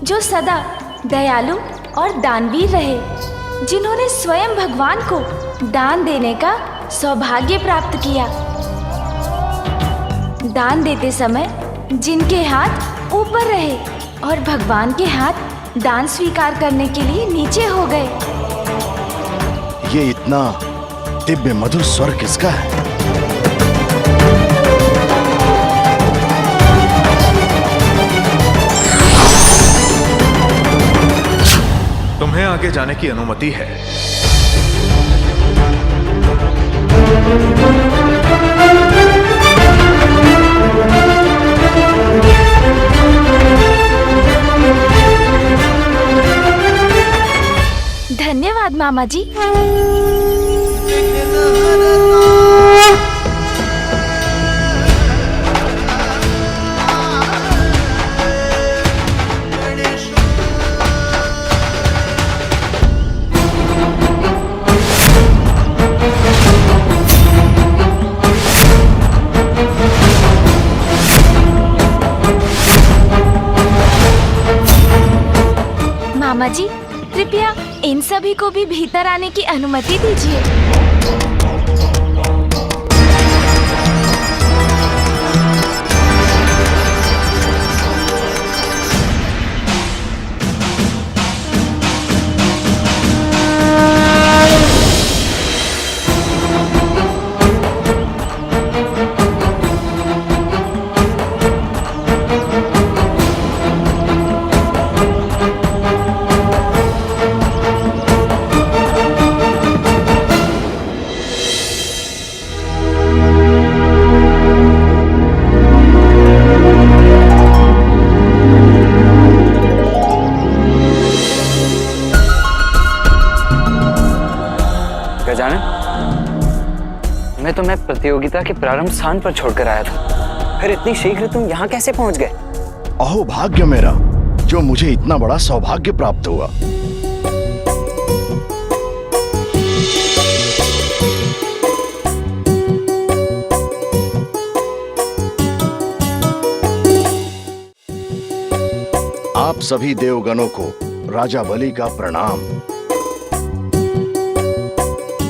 S1: जो सदा दयालु और दानवीर रहे, जिन्होंने स्वयं भगवान को दान देने का सौभाग्य प्राप्त किया। दान देते समय जिनके हाथ ऊपर रहे और भगवान के हाथ दान स्वीकार करने के लिए नीचे हो गए।
S20: ये इतना दिव्य मधुर स्वर किसका है?
S16: तुम्हें आगे जाने की अनुमति है।
S1: धन्यवाद मामा जी। मामा जी, कृपया इन सभी को भी भीतर आने की अनुमति दीजिए।
S5: मैं तुम्हें प्रतियोगिता के प्रारंभ स्थान पर छोड़कर आया था, फिर इतनी शीघ्र तुम यहाँ कैसे पहुँच गए?
S20: अहो भाग्य मेरा, जो मुझे इतना बड़ा सौभाग्य प्राप्त हुआ। आप सभी देवगणों को राजा बलि का प्रणाम।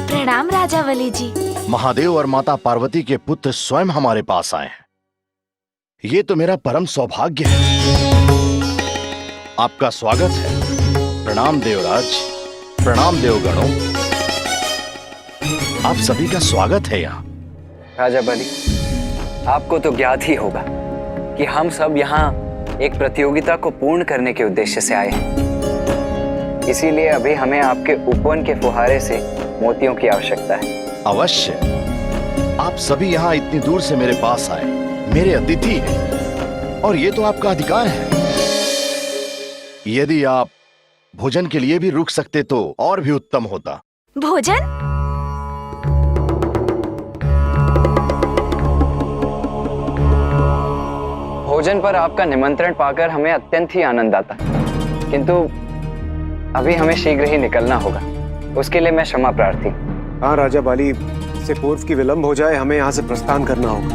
S1: प्रणाम राजा बलि जी।
S20: महादेव और माता पार्वती के पुत्र स्वयं हमारे पास आए हैं। ये तो मेरा परम सौभाग्य है। आपका स्वागत है। प्रणाम देवराज, प्रणाम देवगणों। आप सभी का स्वागत है यहाँ।
S5: राजा बलि, आपको तो ज्ञात ही होगा कि हम सब यहाँ एक प्रतियोगिता को पूर्ण करने के उद्देश्य से आए हैं। इसीलिए अभी हमें आपके उपवन के फुहारे से मोतियों की आवश्यकता है।
S20: अवश्य। आप सभी यहाँ इतनी दूर से मेरे पास आए, मेरे अतिथि हैं, और ये तो आपका अधिकार है। यदि आप भोजन के लिए भी रुक सकते तो और भी उत्तम होता।
S1: भोजन?
S5: भोजन पर आपका निमंत्रण पाकर हमें अत्यंत ही आनंद आता, किंतु अभी हमें शीघ्र ही निकलना होगा। उसके लिए मैं क्षमा प्रार्थी।
S11: हाँ राजा बाली, से पूर्व की विलंब हो जाए, हमें यहाँ से प्रस्थान करना होगा।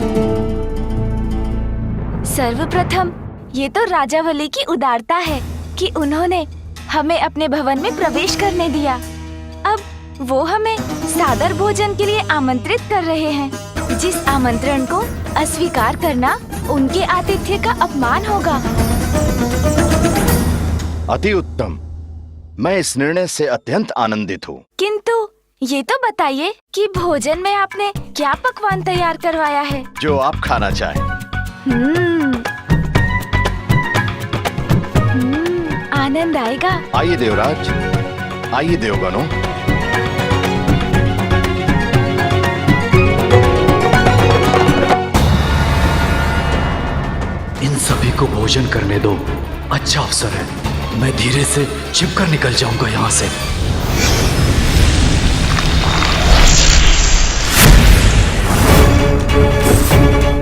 S1: सर्वप्रथम ये तो राजा बलि की उदारता है कि उन्होंने हमें अपने भवन में प्रवेश करने दिया। अब वो हमें सादर भोजन के लिए आमंत्रित कर रहे हैं, जिस आमंत्रण को अस्वीकार करना उनके आतिथ्य का अपमान होगा।
S20: अति उत्तम। मैं इस निर्णय से अत्यंत आनंदित हूँ।
S1: किंतु ये तो बताइए कि भोजन में आपने क्या पकवान तैयार करवाया है?
S20: जो आप खाना चाहें।
S1: आनंद आएगा।
S20: आइए देवराज, आइए देवगणों।
S8: इन सभी को भोजन करने दो। अच्छा अवसर है, मैं धीरे से छिपकर निकल जाऊंगा यहाँ से।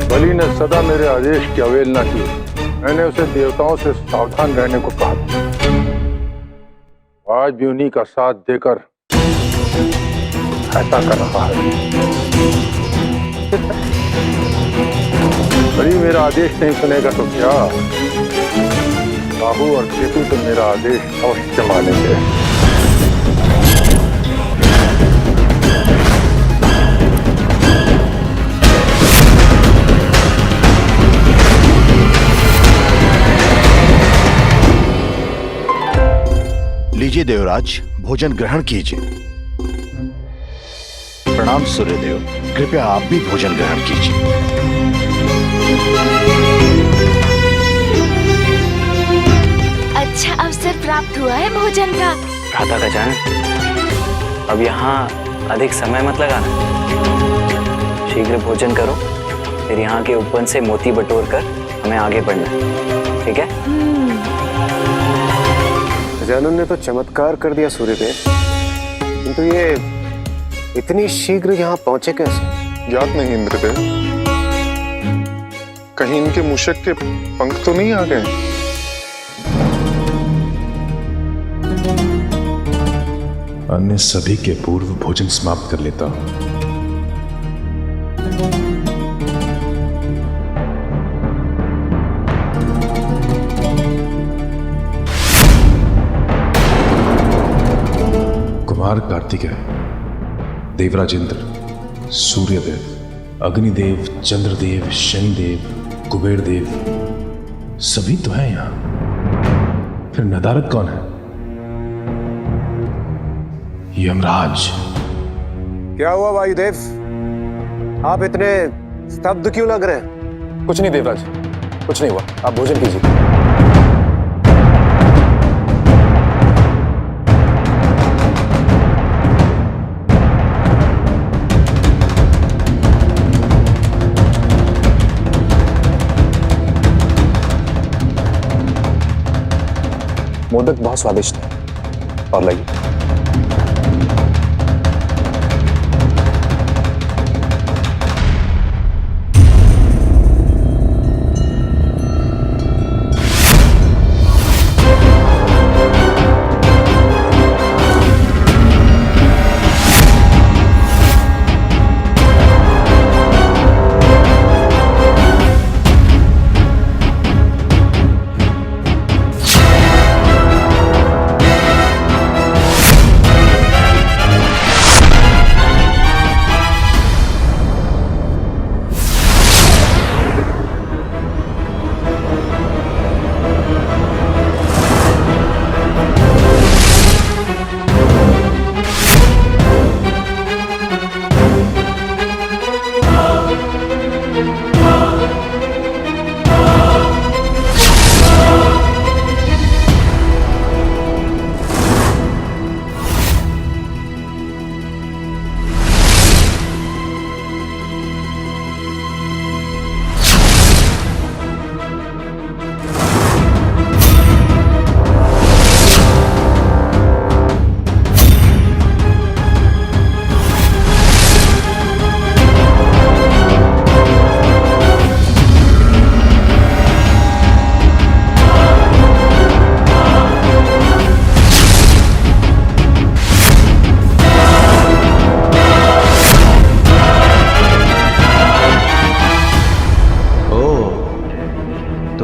S11: बलि ने सदा मेरे आदेश की अवहेलना की। मैंने उसे देवताओं से सावधान रहने को कहा। आज भी उन्हीं का साथ देकर ऐसा कर रहा है। बलि मेरा आदेश नहीं सुनेगा तो क्या, राहु और केतु तो मेरा आदेश अवश्य मानेंगे।
S20: लीजिए देवराज, भोजन ग्रहण कीजिए। प्रणाम सूर्यदेव, कृपया आप भी भोजन ग्रहण कीजिए।
S1: अच्छा अवसर प्राप्त हुआ है भोजन का।
S5: भ्राता गजानन, अब यहाँ अधिक समय मत लगाना, शीघ्र भोजन करो, फिर यहाँ के उपवन से मोती बटोर कर हमें आगे बढ़ना है, ठीक है?
S15: गजानन ने तो चमत्कार कर दिया सूर्यदेव, किंतु ये इतनी शीघ्र यहाँ पहुंचे कैसे?
S11: ज्ञात नहीं इंद्रदेव, कहीं इनके मूषक के पंख तो नहीं आ गए?
S16: अन्य सभी के पूर्व भोजन समाप्त कर लेता हूं। कुमार कार्तिकेय, देवराज इंद्र, सूर्यदेव, अग्निदेव, चंद्रदेव, शनिदेव, कुबेर देव, सभी तो हैं यहां। फिर नदारद कौन है? यमराज।
S15: क्या हुआ वायुदेव, आप इतने स्तब्ध क्यों लग रहे हैं?
S11: कुछ नहीं देवराज, कुछ नहीं हुआ, आप भोजन कीजिए। मोदक बहुत स्वादिष्ट है, और लाइए।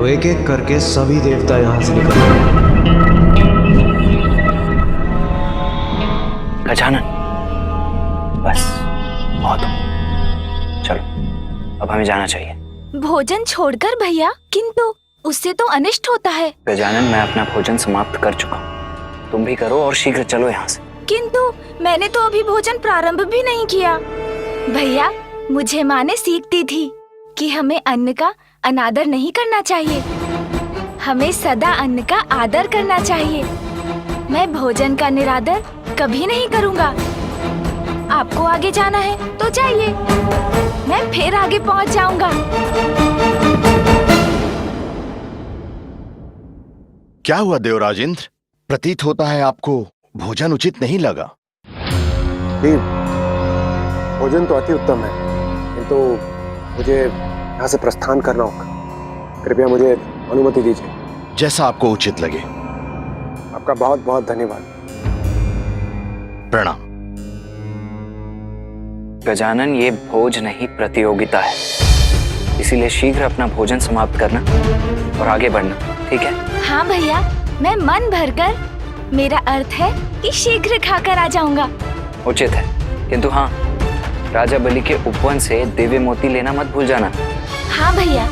S2: एक एक करके सभी देवता यहां से निकल गए।
S5: गजानन, बस बहुत हो, चलो अब हमें जाना चाहिए।
S1: भोजन छोड़कर भैया, किंतु उससे तो अनिष्ट होता है।
S5: गजानन, मैं अपना भोजन समाप्त कर चुका हूँ, तुम भी करो और शीघ्र चलो यहाँ से।
S1: किंतु मैंने तो अभी भोजन प्रारंभ भी नहीं किया। भैया, मुझे माँ ने सीख दी थी कि हमें अन्न का अनादर नहीं करना चाहिए, हमें सदा अन्न का आदर करना चाहिए। मैं भोजन का निरादर कभी नहीं करूँगा। आपको आगे जाना है तो जाइए, मैं फिर आगे पहुँच जाऊँगा।
S20: क्या हुआ देवराज इंद्र? प्रतीत होता है आपको भोजन उचित नहीं लगा।
S15: भोजन तो अति उत्तम है, किंतु मुझे यहाँ से प्रस्थान करना होगा। कृपया मुझे अनुमति दीजिए।
S20: जैसा आपको उचित लगे।
S15: आपका बहुत बहुत धन्यवाद।
S20: प्रणाम।
S5: गजानन, ये भोज नहीं प्रतियोगिता है, इसीलिए शीघ्र अपना भोजन समाप्त करना और आगे बढ़ना, ठीक है?
S1: हाँ भैया, मैं मन भरकर, मेरा अर्थ है कि शीघ्र खाकर आ जाऊंगा।
S5: उचित है, किंतु हाँ, राजा बलि के उपवन से दिव्य मोती लेना मत भूल जाना।
S1: हाँ भैया।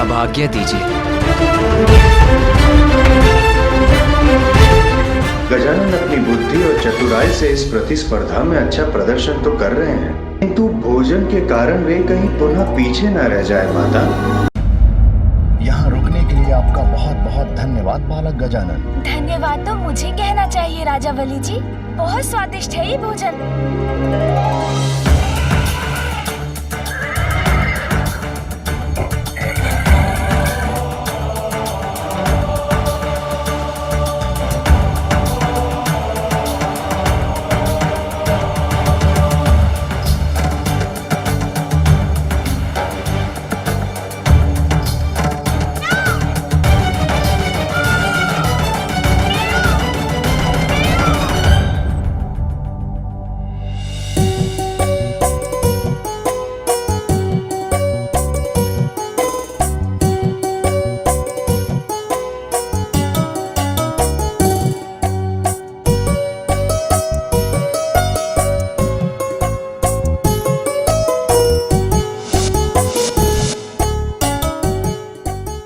S3: अब आज्ञा दीजिए।
S15: चतुराई से इस प्रतिस्पर्धा में अच्छा प्रदर्शन तो कर रहे हैं, किंतु भोजन के कारण वे कहीं पुनः पीछे न रह जाए माता।
S20: यहाँ रुकने के लिए आपका बहुत बहुत धन्यवाद बालक गजानन।
S1: धन्यवाद तो मुझे कहना चाहिए राजा बलि जी। बहुत स्वादिष्ट है ये भोजन।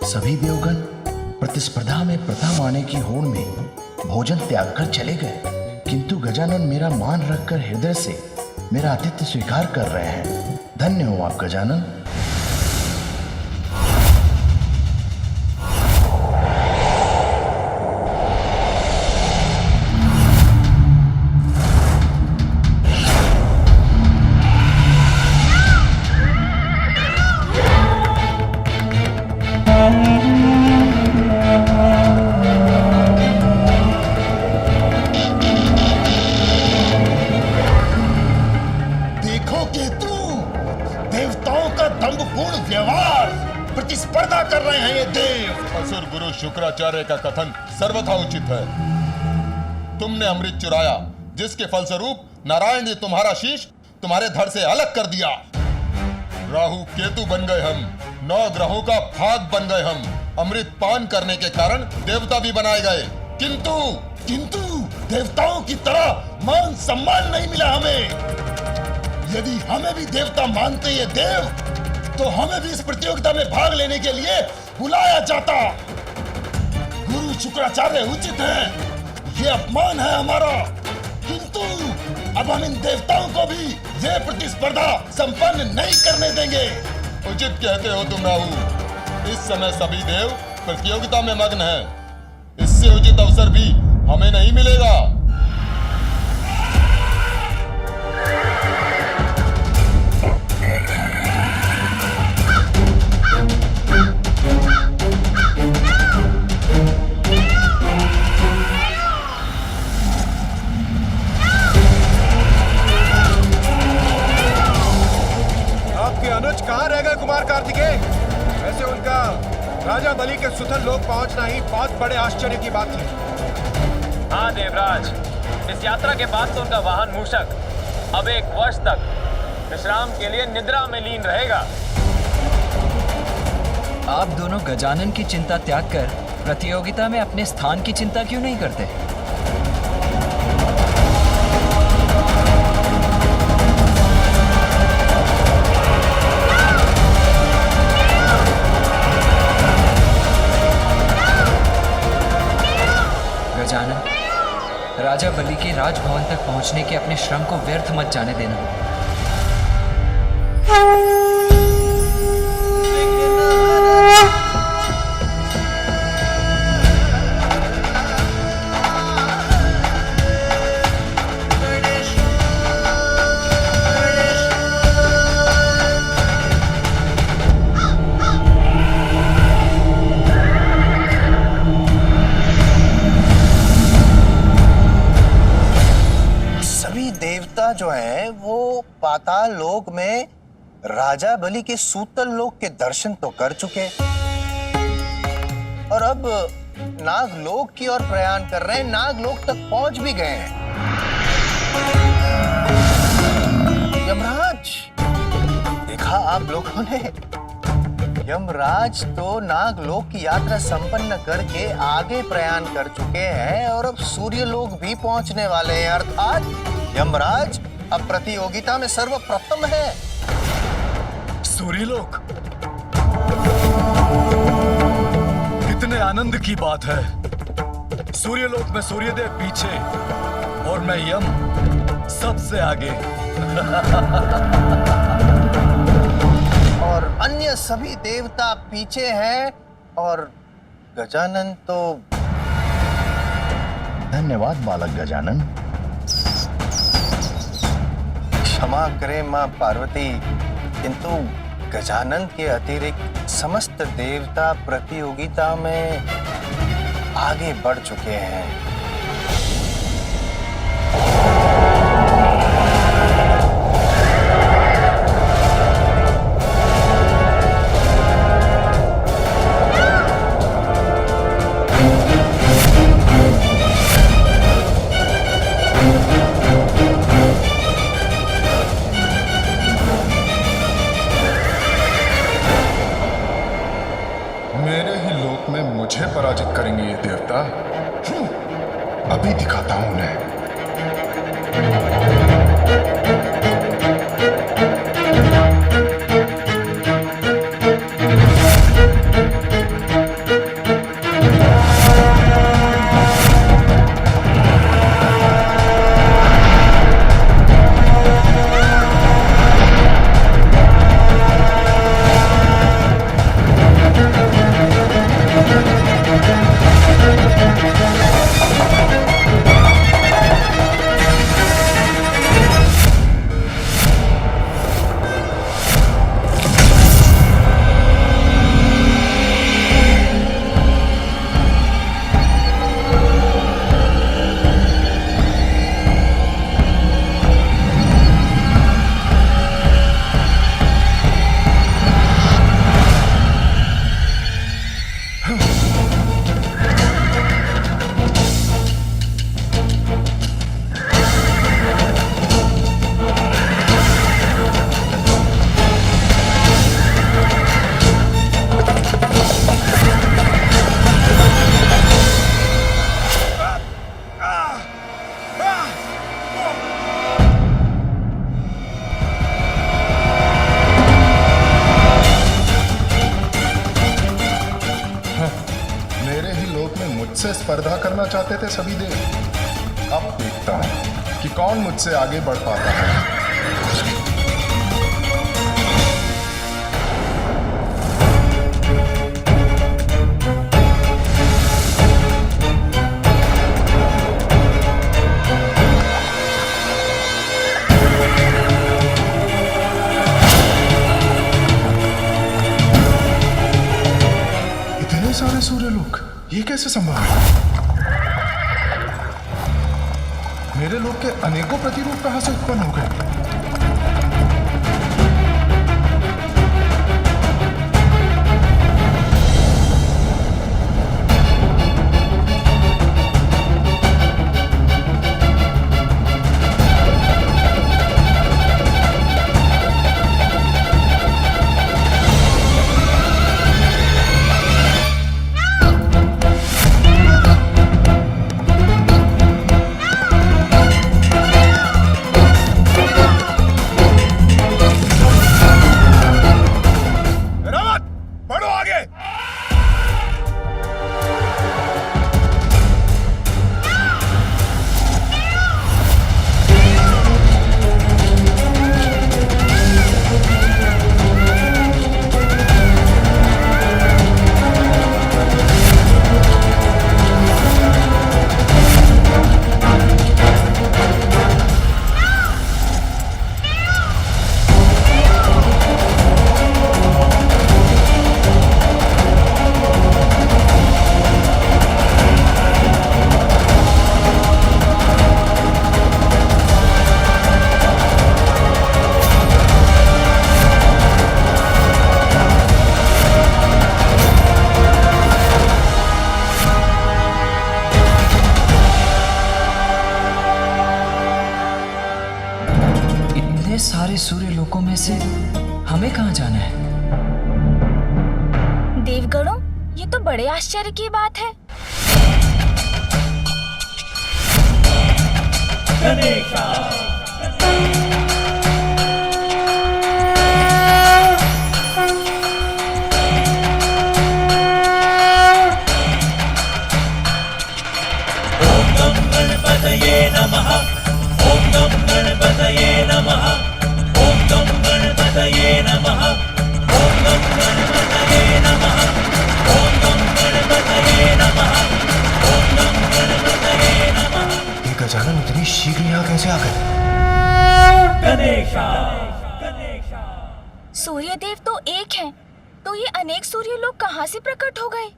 S20: सभी देवगण प्रतिस्पर्धा में प्रथम आने की होड़ में भोजन त्याग कर चले गए, किंतु गजानन मेरा मान रखकर हृदय से मेरा आतिथ्य स्वीकार कर रहे हैं। धन्य हो आप गजानन।
S6: प्रतिस्पर्धा कर रहे हैं ये देव। असुर गुरु शुक्राचार्य का कथन सर्वथा उचित है। तुमने अमृत चुराया, जिसके फलस्वरूप नारायण ने तुम्हारा शीश तुम्हारे धड़ से अलग कर दिया। राहु केतु बन गए हम, 9 ग्रहों का भाग बन गए हम। अमृत पान करने के कारण देवता भी बनाए गए, किंतु देवताओं की तरह मान सम्मान नहीं मिला हमें। यदि हमें भी देवता मानते ये देव, तो हमें भी इस प्रतियोगिता में भाग लेने के लिए बुलाया जाता। गुरु शुक्राचार्य उचित है, ये अपमान है हमारा, किंतु अब हम इन देवताओं को भी ये प्रतिस्पर्धा संपन्न नहीं करने देंगे। उचित कहते हो तुम राहु। इस समय सभी देव प्रतियोगिता में मग्न हैं। इससे उचित अवसर भी हमें नहीं मिलेगा।
S11: अनुज कहाँ रह गए कुमार कार्तिकेय? वैसे उनका राजा बलि के सुथल लोक पहुंचना ही बहुत बड़े आश्चर्य की बात है।
S13: हाँ देवराज, इस यात्रा के बाद तो उनका वाहन मूषक अब 1 वर्ष तक विश्राम के लिए निद्रा में लीन रहेगा।
S3: आप दोनों गजानन की चिंता त्याग कर प्रतियोगिता में अपने स्थान की चिंता क्यों नहीं करते? गजानन, राजा बलि के राजभवन तक पहुंचने के अपने श्रम को व्यर्थ मत जाने देना।
S15: जो है वो पाताल लोक में राजा बलि के सूतल लोक के दर्शन तो कर चुके, और अब नागलोक की ओर प्रयाण कर रहे हैं, नागलोक तक पहुंच भी गए हैं। यमराज, देखा आप लोगों ने, यमराज तो नागलोक की यात्रा संपन्न करके आगे प्रयाण कर चुके हैं और अब सूर्यलोक भी पहुंचने वाले हैं। अर्थात यमराज अब प्रतियोगिता में सर्वप्रथम है।
S21: सूर्यलोक, कितने आनंद की बात है। सूर्यलोक में सूर्यदेव पीछे,
S10: और मैं यम सबसे आगे।
S15: और अन्य सभी देवता पीछे हैं और गजानन तो। धन्यवाद बालक गजानन। क्षमा करें मां पार्वती, किंतु गजानन के अतिरिक्त समस्त देवता प्रतियोगिता में आगे बढ़ चुके हैं।
S16: मुझे पराजित करेंगे ये देवता। अभी दिखाता हूं उन्हें। मुझसे स्पर्धा करना चाहते थे सभी देव। अब देखता हूं कि कौन मुझसे आगे बढ़ पाता है। इतने सारे सूर्यलोक ये कैसे संभव है? मेरे लोक के अनेकों प्रतिरूप कहां से उत्पन्न हो गए?
S3: सारे सूर्य लोकों में से हमें कहां जाना है?
S1: देवगणों, ये तो बड़े आश्चर्य की बात है।
S14: ओम गम गणपतये गणपतये नमः ॐ गं गणपतये नमः ॐ गं गणपतये नमः ॐ गं गणपतये नमः ॐ गं गणपतये नमः ॐ गं गणपतये नमः।
S11: ये गजानन इतनी शीघ्र यहाँ कैसे आ गए?
S14: गणेशा
S1: सूर्यदेव तो एक हैं, तो ये अनेक सूर्य लोग कहाँ से प्रकट हो गए?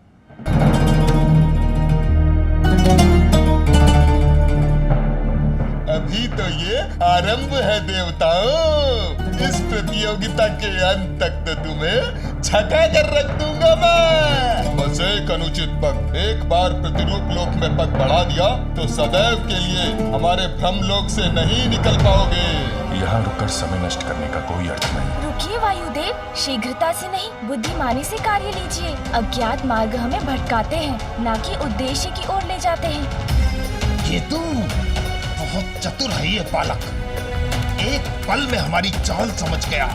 S21: अभी तो ये आरंभ है देवताओं। इस प्रतियोगिता के अंत तक तो तुम्हें छका कर रख दूंगा मैं। बस एक अनुचित पग, एक बार प्रतिरूप लोक में पग बढ़ा दिया तो सदैव के लिए हमारे भ्रम लोक से नहीं निकल पाओगे।
S16: यहाँ रुककर समय नष्ट करने का कोई अर्थ नहीं।
S1: रुकिए वायुदेव, शीघ्रता से नहीं, बुद्धिमानी से कार्य लीजिए। अज्ञात मार्ग हमें भटकाते हैं, न कि उद्देश्य की ओर ले जाते हैं।
S11: ये तू बहुत चतुर है ये बालक, एक पल में हमारी चाल समझ गया।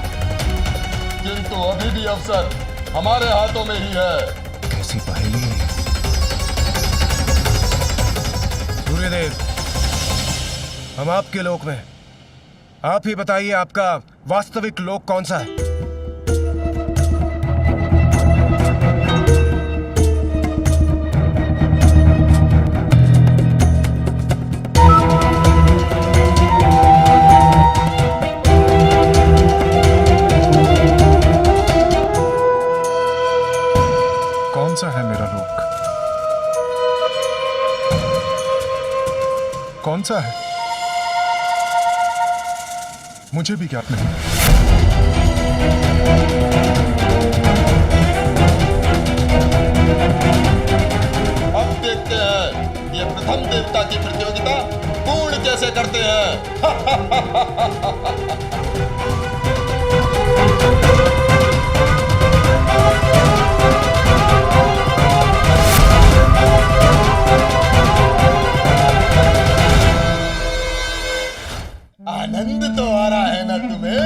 S21: किंतु अभी भी अवसर हमारे हाथों में ही है।
S11: कैसी पहेली है? सूर्यदेव, हम आपके लोक में, आप ही बताइए आपका वास्तविक लोक कौन सा है?
S16: कौन सा है मेरा लोक? कौन सा है? मुझे भी ज्ञात नहीं।
S21: अब देखते हैं ये प्रथम देवता की प्रतियोगिता पूर्ण कैसे करते हैं। आनंद तो आ रहा है ना तुम्हें?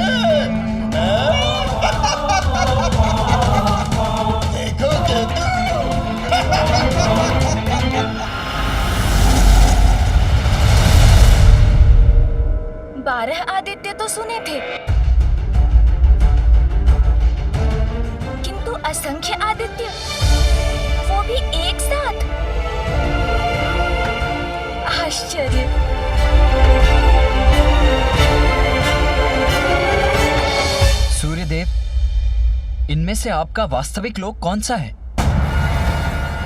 S21: देखोगे तुम।
S1: 12 आदित्य तो सुने थे, किंतु असंख्य आदित्य, वो भी एक साथ। आश्चर्य।
S3: सूर्यदेव, इनमें से आपका वास्तविक लोक कौन सा है?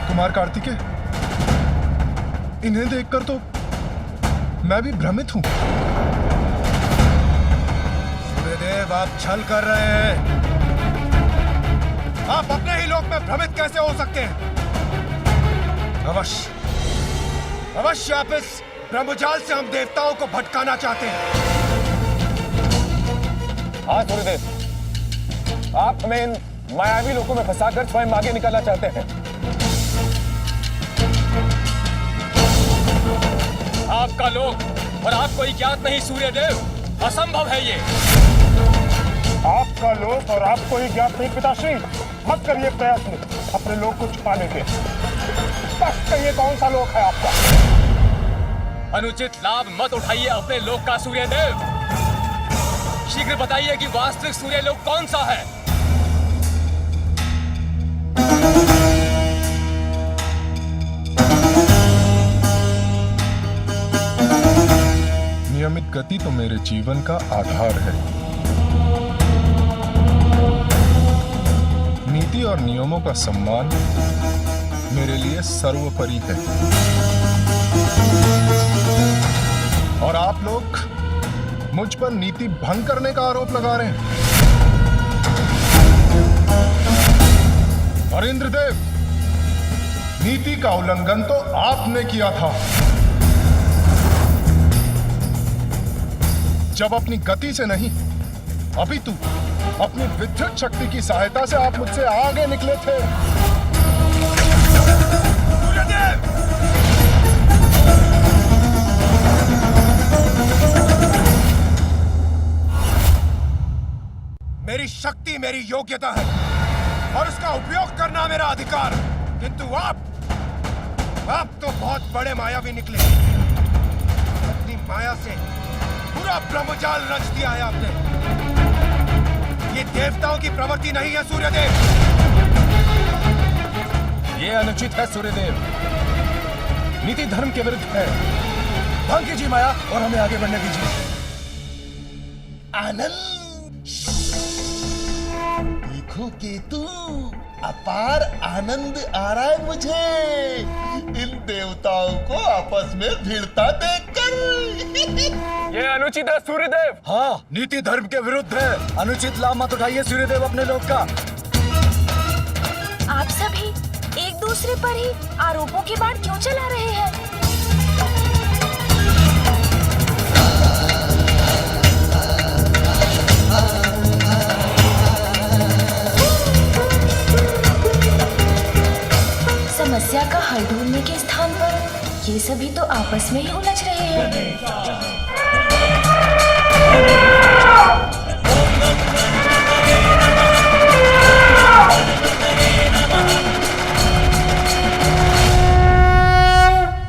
S16: कुमार कार्तिकेय, इन्हें देखकर तो मैं भी भ्रमित हूं।
S11: सूर्यदेव, आप छल कर रहे हैं। आप अपने ही लोक में भ्रमित कैसे हो सकते हैं? अवश्य आप इस ब्रह्मजाल से हम देवताओं को भटकाना चाहते हैं।
S21: हाँ सूर्यदेव, आप हमें इन मायावी लोकों में फंसाकर स्वयं आगे निकलना चाहते हैं।
S13: आपका लोक और आपको ही ज्ञात नहीं सूर्यदेव, असंभव है ये।
S7: आपका लोक और आपको ही ज्ञात नहीं पिताश्री, मत करिए प्रयत्न अपने लोक को छुपाने के। स्पष्ट कहिए कौन सा लोक है आपका?
S13: अनुचित लाभ मत उठाइए अपने लोक का सूर्यदेव। शीघ्र बताइए कि वास्तविक सूर्य लोक कौन सा है?
S16: नियमित गति तो मेरे जीवन का आधार है। नीति और नियमों का सम्मान मेरे लिए सर्वोपरि है। और आप लोग मुझ पर नीति भंग करने का आरोप लगा रहे हैं। और इंद्रदेव, नीति का उल्लंघन तो आपने किया था जब अपनी गति से नहीं, अपितु अपनी विद्युत शक्ति की सहायता से आप मुझसे आगे निकले थे।
S11: मेरी शक्ति मेरी योग्यता है और उसका उपयोग करना मेरा अधिकार, किंतु आप तो बहुत बड़े मायावी निकले। माया से पूरा ब्रह्मजाल रच दिया है आपने। ये देवताओं की प्रवृत्ति नहीं है सूर्यदेव, ये अनुचित है सूर्यदेव, नीति धर्म के विरुद्ध है। भंग कीजिए माया और हमें आगे बढ़ने दीजिए।
S21: आनंद देखो केतु, अपार आनंद आ रहा है मुझे इन देवताओं को आपस में भिड़ता देखकर।
S11: ये अनुचित है सूर्यदेव। हाँ, नीति धर्म के विरुद्ध है। अनुचित लाभ मत उठाइए सूर्यदेव अपने लोग का।
S1: आप सभी एक दूसरे पर ही आरोपों के बाढ़ क्यों चला रहे हैं? समस्या का हल ढूंढने के स्थान पर ये सभी तो आपस में ही उलझ रहे हैं।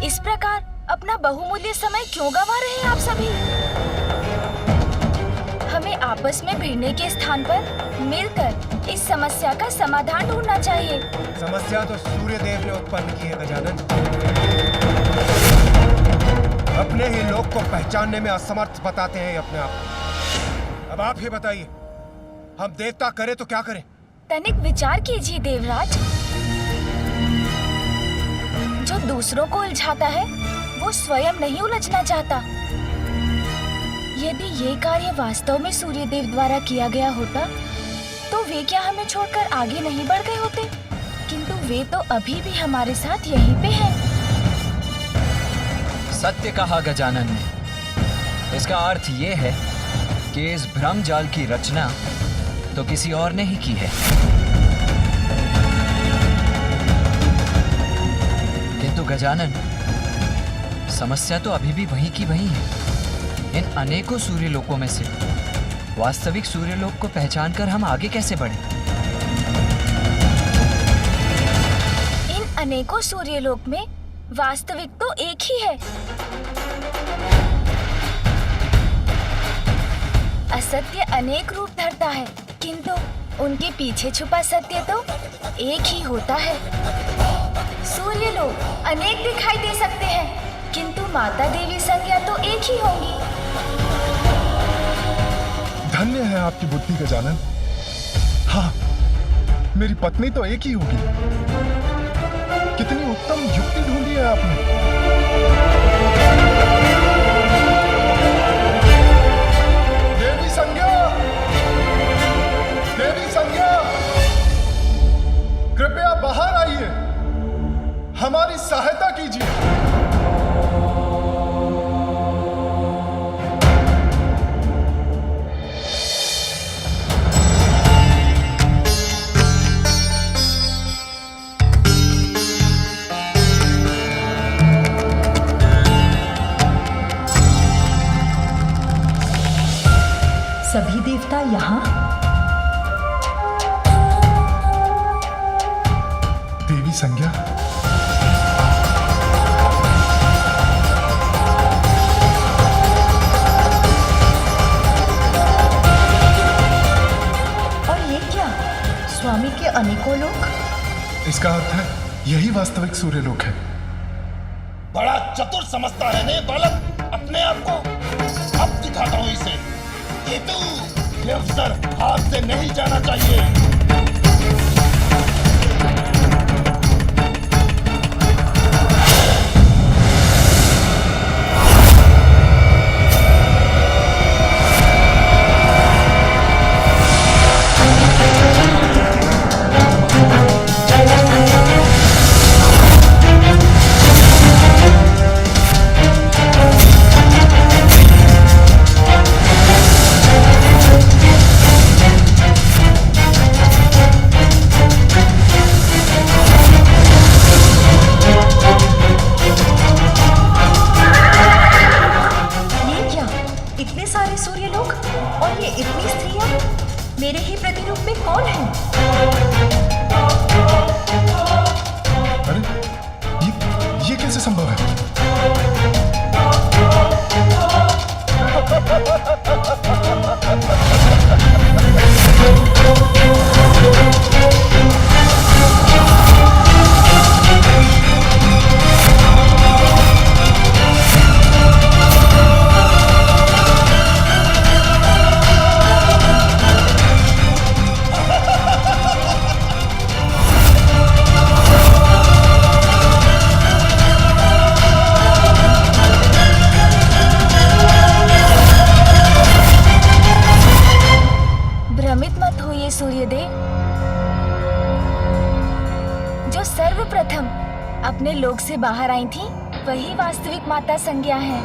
S1: इस प्रकार अपना बहुमूल्य समय क्यों गंवा रहे हैं आप सभी? हमें आपस में भिड़ने के स्थान पर मिलकर इस समस्या का समाधान ढूंढना चाहिए।
S11: समस्या तो सूर्यदेव ने उत्पन्न की है गजानन। अपने ही लोग को पहचानने में असमर्थ बताते हैं अपने आप। अब आप ही बताइए, हम देवता करें तो क्या करें?
S1: तनिक विचार कीजिए देवराज। जो दूसरों को उलझाता है वो स्वयं नहीं उलझना चाहता। यदि ये कार्य वास्तव में सूर्यदेव द्वारा किया गया होता तो वे क्या हमें छोड़कर आगे नहीं बढ़ गए होते? किंतु वे तो अभी भी हमारे साथ यहीं पे हैं।
S3: सत्य कहा गजानन ने। इसका अर्थ ये है कि इस भ्रम जाल की रचना तो किसी और ने ही की है। किंतु गजानन, समस्या तो अभी भी वही की वही है। इन अनेकों सूर्यलोकों में से वास्तविक सूर्यलोक को पहचानकर हम आगे कैसे बढ़े?
S1: इन अनेकों सूर्यलोक में वास्तविक तो एक ही है। असत्य अनेक रूप धरता है, किंतु उनके पीछे छुपा सत्य तो एक ही होता है। सूर्यलोक अनेक दिखाई दे सकते हैं, किंतु माता देवी संज्ञा तो एक ही होंगी।
S21: धन्य है आपकी बुद्धि गजानन। हाँ, मेरी पत्नी तो एक ही होगी। कितनी उत्तम युक्ति ढूंढी है आपने। देवी संज्ञा, देवी संज्ञा, कृपया बाहर आइए, हमारी सहायता कीजिए।
S9: सभी देवता यहाँ?
S21: देवी संज्ञा,
S9: और ये क्या? स्वामी के अनेकों लोग?
S21: इसका अर्थ है यही वास्तविक सूर्यलोक है। बड़ा चतुर समझता है ने बालक अपने आप को। अब दिखाता हूं इसे। केतु, ये अवसर हाथ से नहीं जाना चाहिए।
S1: भ्रमित मत होइए सूर्यदेव। जो सर्वप्रथम अपने लोक से बाहर आई थी वही वास्तविक माता संज्ञा है।